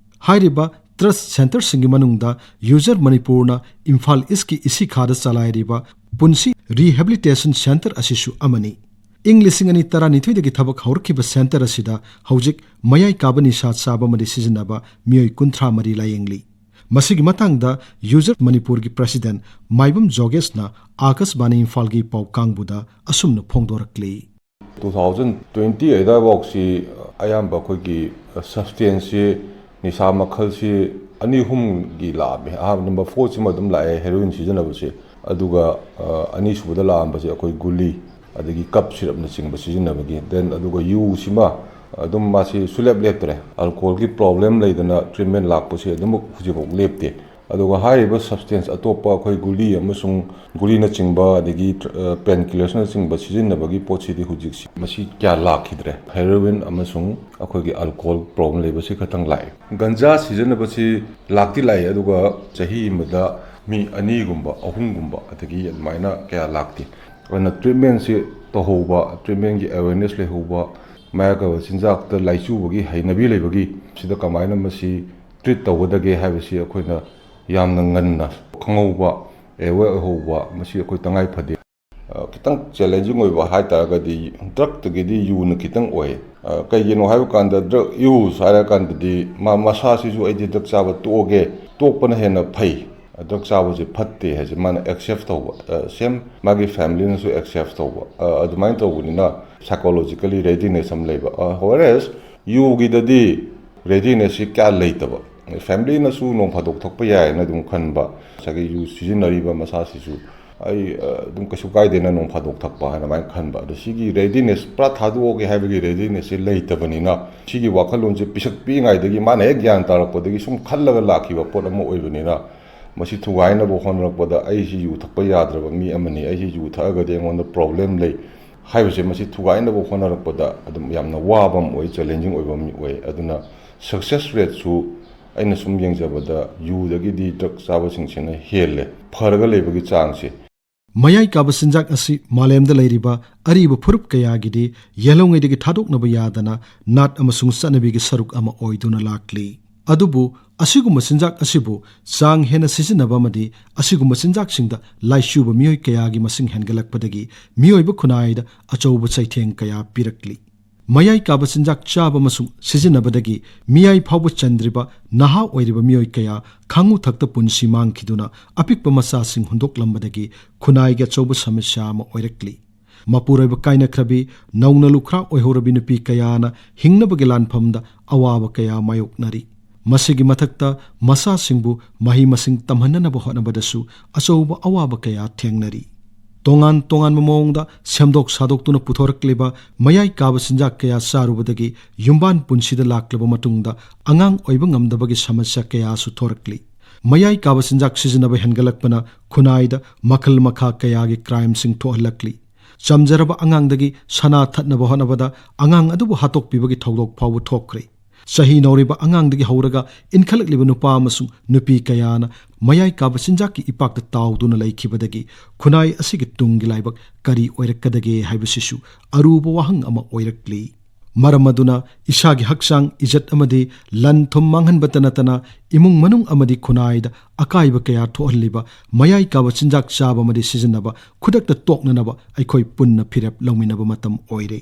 A: hairiba trust center singi manungda user manipurna Imphal iski isi khada chalairiba punsi rehabilitation center asisu amani English ani tara ni thoidagi thabak haurkiba center asida hojik mayai kabani sa chaba madi sizinaba mioi kunthra mari layengli masigi matangda user manipur gi president maibam jogesna akasbani Imphal gi pau kangbuda asumna phongdorakli
F: 2020 ꯑꯗꯥꯏꯐꯥꯎꯁꯤ ꯑꯌꯥꯝꯕ ꯑꯩꯈꯣꯏꯒꯤ ꯁꯕꯁꯇꯦꯟꯁꯁꯤ ꯅꯤꯁꯥ ꯃꯈꯜꯁꯤ ꯑꯅꯤ ꯑꯍꯨꯝꯒꯤ ꯂꯥꯛꯑꯝꯃꯦ ꯑꯍꯥꯟꯕ number 4 ꯁꯤꯃ ꯑꯗꯨꯝ ꯂꯥꯛꯑꯦ ꯍꯦꯔꯣꯏꯟ ꯁꯤꯖꯤꯟꯅꯕꯁꯦ ꯑꯗꯨꯒ ꯑꯅꯤꯁꯨꯕꯗ ꯂꯥꯛꯑꯝꯕꯁꯦ ꯑꯩꯈꯣꯏ ꯒꯨꯂꯤ ꯑꯗꯒꯤ ꯀꯞ ꯁꯤꯔꯞꯅꯆꯤꯡꯕ ꯁꯤꯖꯤꯟꯅꯕꯒꯤ ꯗꯦꯟ ꯑꯗꯨꯒ ꯌꯨꯁꯤꯃ ꯑꯗꯨꯝ ꯃꯥꯁꯤ ꯁꯨꯂꯦꯞ ꯂꯦꯞꯇ꯭ꯔꯦ ꯑꯜꯀꯣꯍꯣꯜꯒꯤ ꯄ꯭ꯔꯣꯕ꯭ꯂꯦꯝ ꯂꯩꯗꯅ ꯇ꯭ꯔꯤꯠꯃꯦꯟ ꯂꯥꯛꯄꯁꯦ ꯑꯗꯨꯃꯛ ꯍꯧꯖꯤꯛꯐꯥꯎ ꯂꯦꯞꯇꯦ ꯑꯗꯨꯒ ꯍꯥꯏꯔꯤꯕ ꯁꯕꯁꯇꯦꯟꯁ ꯑꯇꯣꯞꯄ ꯑꯩꯈꯣꯏ ꯒꯨꯂꯤ ꯑꯃꯁꯨꯡ ꯒꯨꯂꯤꯅꯆꯤꯡꯕ ꯑꯗꯒꯤ ꯄꯦꯟ ꯀꯤꯂꯔꯁꯅꯆꯤꯡꯕ ꯁꯤꯖꯤꯟꯅꯕꯒꯤ ꯄꯣꯠꯁꯤꯗꯤ ꯍꯧꯖꯤꯛꯁꯤ ꯃꯁꯤ ꯀꯌꯥ ꯂꯥꯛꯈꯤꯗ꯭ꯔꯦ ꯍꯦꯔꯣꯏꯟ ꯑꯃꯁꯨꯡ ꯑꯩꯈꯣꯏꯒꯤ ꯑꯜꯀꯣꯍꯣꯜ ꯄ꯭ꯔꯣꯕ꯭ꯂꯦꯝ ꯂꯩꯕꯁꯤ ꯈꯛꯇꯪ ꯂꯥꯛꯑꯦ ꯒꯟꯖꯥ ꯁꯤꯖꯤꯟꯅꯕꯁꯤ ꯂꯥꯛꯇꯤ ꯂꯥꯛꯑꯦ ꯑꯗꯨꯒ ꯆꯍꯤ ꯑꯃꯗ ꯃꯤ 2ꯒꯨꯝꯕ 3ꯒꯨꯝꯕ ꯑꯗꯒꯤ ꯑꯗꯨꯃꯥꯏꯅ ꯀꯌꯥ ꯂꯥꯛꯇꯦ ꯑꯗꯨꯅ ꯇ꯭ꯔꯤꯠꯃꯦꯟꯁꯤ ꯇꯧꯍꯧꯕ ꯇ꯭ꯔꯤꯠꯃꯦꯟꯒꯤ ꯑꯦꯋꯦꯔꯅꯦꯁ ꯂꯩꯍꯧꯕ ꯃꯌꯥꯀꯕ ꯆꯤꯟꯖꯥꯛꯇ ꯂꯥꯏꯆꯨꯕꯒꯤ ꯍꯩꯅꯕꯤ ꯂꯩꯕꯒꯤ ꯁꯤꯗ ꯀꯃꯥꯏꯅ ꯃꯁꯤ ꯇ꯭ꯔꯤꯠ ꯇꯧꯒꯗꯒꯦ ꯍꯥꯏꯕꯁꯤ ꯑꯩꯈꯣꯏꯅ ꯌꯥꯝꯅ ꯉꯟꯅ ꯈꯪꯍꯧꯕ ꯑꯦꯋꯦꯌꯔ ꯑꯣꯏꯍꯧꯕ ꯃꯁꯤ ꯑꯩꯈꯣꯏ ꯇꯉꯥꯏ ꯐꯗꯦ ꯈꯤꯇꯪ ꯆꯦꯂꯦꯟꯖꯤꯡ ꯑꯣꯏꯕ ꯍꯥꯏꯇꯥꯔꯒꯗꯤ ꯗ꯭ꯔꯒꯇꯒꯤꯗꯤ ꯌꯨꯅ ꯈꯤꯇꯪ ꯑꯣꯏ ꯀꯩꯒꯤꯅꯣ ꯍꯥꯏꯕ ꯀꯥꯟꯗ ꯗ꯭ꯔꯒ ꯌꯨꯁ ꯍꯥꯏꯔꯀꯥꯟꯗꯗꯤ ꯃꯁꯥꯁꯤꯁꯨ ꯑꯩꯗꯤ ꯗ꯭ꯔꯒ ꯆꯥꯕ ꯇꯣꯛꯑꯒꯦ ꯇꯣꯛꯄꯅ ꯍꯦꯟꯅ ꯐꯩ ꯗ꯭ꯔꯒ ꯆꯥꯕꯁꯦ ꯐꯠꯇꯦ ꯍꯥꯏꯁꯦ ꯃꯥꯅ ꯑꯦꯛꯁꯦꯞ ꯇꯧꯕ ꯁꯦꯝ ꯃꯥꯒꯤ ꯐꯦꯃꯤꯂꯤꯅꯁꯨ ꯑꯦꯛꯁꯦꯞ ꯇꯧꯕ ꯑꯗꯨꯃꯥꯏꯅ ꯇꯧꯕꯅꯤꯅ ꯁꯥꯏꯀꯣꯂꯣꯖꯤꯀꯦꯜꯂꯤ ꯔꯦꯗꯤꯅꯦꯁ ꯑꯃ ꯂꯩꯕ ꯋꯦꯔꯦꯁ ꯌꯨꯒꯤꯗꯗꯤ ꯔꯦꯗꯤꯅꯦꯁꯁꯤ ꯀꯌꯥ ꯂꯩꯇꯕ ꯐꯦꯃꯤꯂꯤꯅꯁꯨ ꯅꯣꯡ ꯐꯥꯗꯣꯛ ꯊꯛꯄ ꯌꯥꯏꯅ ꯑꯗꯨꯝ ꯈꯟꯕ ꯉꯁꯥꯏꯒꯤ ꯌꯨ ꯁꯤꯖꯤꯟꯅꯔꯤꯕ ꯃꯁꯥꯁꯤꯁꯨ ꯑꯩ ꯑꯗꯨꯝ ꯀꯩꯁꯨ ꯀꯥꯏꯗꯦꯅ ꯅꯣꯡ ꯐꯥꯗꯣꯛ ꯊꯛꯄ ꯍꯥꯏꯅ ꯑꯗꯨꯃꯥꯏꯅ ꯈꯟꯕ ꯑꯗꯣ ꯁꯤꯒꯤ ꯔꯦꯗꯤꯅꯦꯁ ꯄꯨꯔꯥ ꯊꯥꯗꯣꯛꯑꯒꯦ ꯍꯥꯏꯕꯒꯤ ꯔꯦꯗꯤꯅꯦꯁꯁꯦ ꯂꯩꯇꯕꯅꯤꯅ ꯁꯤꯒꯤ ꯋꯥꯈꯜꯂꯣꯟꯁꯦ ꯄꯤꯁꯛ ꯄꯤꯛꯏꯉꯩꯗꯒꯤ ꯃꯥꯅ ꯍꯦꯛ ꯒ꯭ꯌꯥꯟ ꯇꯥꯔꯛꯄꯗꯒꯤ ꯁꯨꯝ ꯈꯜꯂꯒ ꯂꯥꯛꯈꯤꯕ ꯄꯣꯠ ꯑꯃ ꯑꯣꯏꯕꯅꯤ나 ꯃꯁꯤ ꯊꯨꯒꯥꯏꯅꯕ ꯍꯣꯠꯅꯔꯛꯄꯗ ꯑꯩꯁꯤ ꯌꯨ ꯊꯛꯄ ꯌꯥꯗ꯭ꯔꯕ ꯃꯤ ꯑꯃꯅꯤ ꯑꯩꯁꯤ ꯌꯨ ꯊꯛꯑꯒꯗꯤ ꯑꯩꯉꯣꯟꯗ ꯄ꯭ꯔꯣꯕ꯭ꯂꯦꯝ ꯂꯩ ꯍꯥꯏꯕꯁꯦ ꯃꯁꯤ ꯊꯨꯒꯥꯏꯅꯕ ꯍꯣꯠꯅꯔꯛꯄꯗ ꯑꯗꯨꯝ ꯌꯥꯝꯅ ꯋꯥꯕ ꯑꯃ ꯑꯣꯏ ꯆꯦꯂꯦꯟꯖꯤꯡ ꯑꯣꯏꯕ ꯑꯃ ꯑꯣꯏ ꯑꯗꯨꯅ ꯁꯛꯁꯦꯁ ꯔꯦꯠꯁꯨ ꯑꯩꯅ ꯁꯨꯝ ꯌꯦꯡꯖꯕꯗ ꯌꯨꯗꯒꯤꯗꯤ ꯗ꯭ꯔꯒ ꯆꯥꯕꯁꯤꯡꯁꯤꯅ ꯍꯦꯜꯂꯦ ꯐꯔꯒ ꯂꯩꯕꯒꯤ ꯆꯥꯡꯁꯦ
A: ꯃꯌꯥꯏ ꯀꯥꯕ ꯆꯤꯟꯖꯥꯛ ꯑꯁꯤ ꯃꯥꯂꯦꯝꯗ ꯂꯩꯔꯤꯕ ꯑꯔꯤꯕ ꯐꯨꯔꯨꯞ ꯀꯌꯥꯒꯤꯗꯤ ꯌꯦꯜꯍꯧꯉꯩꯗꯒꯤ ꯊꯥꯗꯣꯛꯅꯕ ꯌꯥꯗꯅ ꯅꯥꯠ ꯑꯃꯁꯨꯡ ꯆꯠꯅꯕꯤꯒꯤ ꯁꯔꯨꯛ ꯑꯃ ꯑꯣꯏꯗꯨꯅ ꯂꯥꯛꯂꯤ ꯑꯗꯨꯕꯨ ꯑꯁꯤꯒꯨꯝꯕ ꯆꯤꯟꯖꯥꯛ ꯑꯁꯤꯕꯨ ꯆꯥꯡ ꯍꯦꯟꯅ ꯁꯤꯖꯤꯟꯅꯕ ꯑꯃꯗꯤ ꯑꯁꯤꯒꯨꯝꯕ ꯆꯤꯟꯖꯥꯛꯁꯤꯡꯗ ꯂꯥꯏꯆꯨꯕ ꯃꯤꯑꯣꯏ ꯀꯌꯥꯒꯤ ꯃꯁꯤꯡ ꯍꯦꯟꯒꯠꯂꯛꯄꯗꯒꯤ ꯃꯤꯑꯣꯏꯕ ꯈꯨꯟꯅꯥꯏꯗ ꯑꯆꯧꯕ ꯆꯩꯊꯦꯡ ꯀꯌꯥ ꯄꯤꯔꯛꯂꯤ ꯃꯌꯥꯏ ꯀꯥꯕ ꯆꯤꯟꯖꯥꯛ ꯆꯥꯕ ꯑꯃꯁꯨꯡ ꯁꯤꯖꯤꯟꯅꯕꯗꯒꯤ ꯃꯤꯌꯥꯏ ꯐꯥꯎꯕ ꯆꯟꯗ꯭ꯔꯤꯕ ꯅꯍꯥ ꯑꯣꯏꯔꯤꯕ ꯃꯤꯑꯣꯏ ꯀꯌꯥ ꯈꯥꯡꯉꯨ ꯊꯛꯇ ꯄꯨꯟꯁꯤ ꯃꯥꯡꯈꯤꯗꯨꯅ ꯑꯄꯤꯛꯄ ꯃꯆꯥꯁꯤꯡ ꯍꯨꯟꯗꯣꯛꯂꯝꯕꯗꯒꯤ ꯈꯨꯟꯅꯥꯏꯒꯤ ꯑꯆꯧꯕ ꯁꯃꯁ꯭ꯌꯥ ꯑꯃ ꯑꯣꯏꯔꯛꯂꯤ ꯃꯄꯨꯔꯣꯏꯕ ꯀꯥꯏꯅꯈ꯭ꯔꯕꯤ ꯅꯧꯅ ꯂꯨꯈ꯭ꯔꯥ ꯑꯣꯏꯍꯧꯔꯕꯤ ꯅꯨꯄꯤ ꯀꯌꯥꯅ ꯍꯤꯡꯅꯕꯒꯤ ꯂꯥꯟꯐꯝꯗ ꯑꯋꯥꯕ ꯀꯌꯥ ꯃꯥꯌꯣꯛꯅꯔꯤ ꯃꯁꯤꯒꯤ ꯃꯊꯛꯇ ꯃꯆꯥꯁꯤꯡꯕꯨ ꯃꯍꯩ ꯃꯁꯤꯡ ꯇꯝꯍꯟꯅꯅꯕ ꯍꯣꯠꯅꯕꯗꯁꯨ ꯑꯆꯧꯕ ꯑꯋꯥꯕ ꯀꯌꯥ ꯊꯦꯡꯅꯔꯤ ꯇꯣꯉꯥꯟ ꯇꯣꯉꯥꯟꯕ ꯃꯑꯣꯡꯗ ꯁꯦꯝꯗꯣꯛ ꯁꯥꯗꯣꯛꯇꯨꯅ ꯄꯨꯊꯣꯔꯛꯂꯤꯕ ꯃꯌꯥꯏ ꯀꯥꯕ ꯆꯤꯟꯖꯥꯛ ꯀꯌꯥ ꯆꯥꯔꯨꯕꯗꯒꯤ ꯌꯨꯝꯕꯥꯟ ꯄꯨꯟꯁꯤꯗ ꯂꯥꯛꯂꯕ ꯃꯇꯨꯡꯗ ꯑꯉꯥꯡ ꯑꯣꯏꯕ ꯉꯝꯗꯕꯒꯤ ꯁꯃꯁ꯭ꯌꯥ ꯀꯌꯥꯁꯨ ꯊꯣꯔꯛꯂꯤ ꯃꯌꯥꯏ ꯀꯥꯕ ꯆꯤꯟꯖꯥꯛ ꯁꯤꯖꯤꯟꯅꯕ ꯍꯦꯟꯒꯠꯂꯛꯄꯅ ꯈꯨꯟꯅꯥꯏꯗ ꯃꯈꯜ ꯃꯈꯥ ꯀꯌꯥꯒꯤ ꯀ꯭ꯔꯥꯏꯝꯁꯤꯡ ꯊꯣꯛꯍꯜꯂꯛꯂꯤ ꯆꯝꯖꯔꯕ ꯑꯉꯥꯡꯗꯒꯤ ꯁꯅꯥ ꯊꯠꯅꯕ ꯍꯣꯠꯅꯕꯗ ꯑꯉꯥꯡ ꯑꯗꯨꯕꯨ ꯍꯥꯠꯇꯣꯛꯄꯤꯕꯒꯤ ꯊꯧꯗꯣꯛ ꯐꯥꯎꯕ ꯊꯣꯛꯈ꯭ꯔꯦ ꯆꯍꯤ ꯅꯧꯔꯤꯕ ꯑꯉꯥꯡꯗꯒꯤ ꯍꯧꯔꯒ ꯏꯟꯈꯠꯂꯛꯂꯤꯕ ꯅꯨꯄꯥ ꯑꯃꯁꯨꯡ ꯅꯨꯄꯤ ꯀꯌꯥꯅ ꯃꯌꯥꯏ ꯀꯥꯕ ꯆꯤꯟꯖꯥꯛꯀꯤ ꯏꯄꯥꯛꯇ ꯇꯥꯎꯗꯨꯅ ꯂꯩꯈꯤꯕꯗꯒꯤ ꯈꯨꯟꯅꯥꯏ ꯑꯁꯤꯒꯤ ꯇꯨꯡꯒꯤ ꯂꯥꯏꯕꯛ ꯀꯔꯤ ꯑꯣꯏꯔꯛꯀꯗꯒꯦ ꯍꯥꯏꯕꯁꯤꯁꯨ ꯑꯔꯨꯕ ꯋꯥꯍꯪ ꯑꯃ ꯑꯣꯏꯔꯛꯂꯤ ꯃꯔꯝ ꯑꯗꯨꯅ ꯏꯁꯥꯒꯤ ꯍꯛꯆꯥꯡ ꯏꯖꯠ ꯑꯃꯗꯤ ꯂꯟ ꯊꯨꯝ ꯃꯥꯡꯍꯟꯕꯇ ꯅꯠꯇꯅ ꯏꯃꯨꯡ ꯃꯅꯨꯡ ꯑꯃꯗꯤ ꯈꯨꯟꯅꯥꯏꯗ ꯑꯀꯥꯏꯕ ꯀꯌꯥ ꯊꯣꯛꯍꯜꯂꯤꯕ ꯃꯌꯥꯏ ꯀꯥꯕ ꯆꯤꯟꯖꯥꯛ ꯆꯥꯕ ꯑꯃꯗꯤ ꯁꯤꯖꯤꯟꯅꯕ ꯈꯨꯗꯛꯇ ꯇꯣꯛꯅꯅꯕ ꯑꯩꯈꯣꯏ ꯄꯨꯟꯅ ꯐꯤꯔꯦꯞ ꯂꯧꯃꯤꯟꯅꯕ ꯃꯇꯝ ꯑꯣꯏꯔꯦ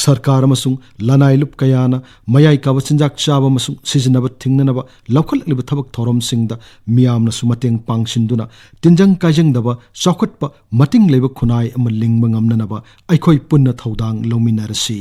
A: ꯁꯔꯀꯥꯔ ꯑꯃꯁꯨꯡ ꯂꯅꯥꯏ ꯂꯨꯞ ꯀꯌꯥꯅ ꯃꯌꯥꯏ ꯀꯥꯕ ꯆꯤꯟꯖꯥꯛ ꯆꯥꯕ ꯑꯃꯁꯨꯡ ꯁꯤꯖꯤꯟꯅꯕ ꯊꯤꯡꯅꯅꯕ ꯂꯧꯈꯠꯂꯛꯂꯤꯕ ꯊꯕꯛ ꯊꯧꯔꯝꯁꯤꯡꯗ ꯃꯤꯌꯥꯝꯅꯁꯨ ꯃꯇꯦꯡ ꯄꯥꯡꯁꯤꯟꯗꯨꯅ ꯇꯤꯟꯖꯪ ꯀꯥꯏꯖꯪꯗꯕ ꯆꯥꯎꯈꯠꯄ ꯃꯇꯤꯡ ꯂꯩꯕ ꯈꯨꯟꯅꯥꯏ ꯑꯃ ꯂꯤꯡꯕ ꯉꯝꯅꯅꯕ ꯑꯩꯈꯣꯏ ꯄꯨꯟꯅ ꯊꯧꯗꯥꯡ ꯂꯧꯃꯤꯟꯅꯔꯁꯤ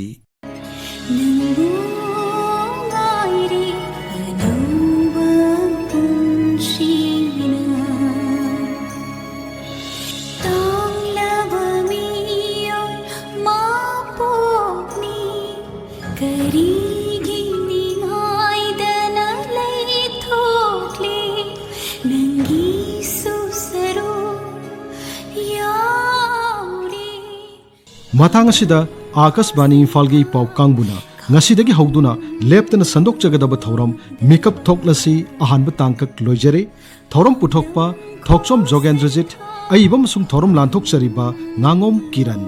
A: ꯃꯇꯥꯡ ꯑꯁꯤꯗ ꯑꯥꯀꯥꯁꯕꯥꯅꯤ ꯏꯝꯐꯥꯜꯒꯤ ꯄꯥꯎ ꯀꯥꯡꯕꯨꯅ ꯉꯁꯤꯗꯒꯤ ꯍꯧꯗꯨꯅ ꯂꯦꯞꯇꯅ ꯁꯟꯗꯣꯛꯆꯒꯗꯕ ꯊꯧꯔꯝ ꯃꯤꯀꯞ ꯊꯣꯛꯂꯁꯤ ꯑꯍꯥꯟꯕ ꯇꯥꯡꯀꯛ ꯂꯣꯏꯖꯔꯦ ꯊꯧꯔꯝ ꯄꯨꯊꯣꯛꯄ ꯊꯣꯛꯆꯣꯝ ꯖꯣꯒꯦꯟꯗ꯭ꯔꯖꯤꯠ ꯑꯏꯕ ꯑꯃꯁꯨꯡ ꯊꯧꯔꯝ ꯂꯥꯟꯊꯣꯛꯆꯔꯤꯕ ꯉꯥꯉꯣꯝ ꯀꯤꯔꯟ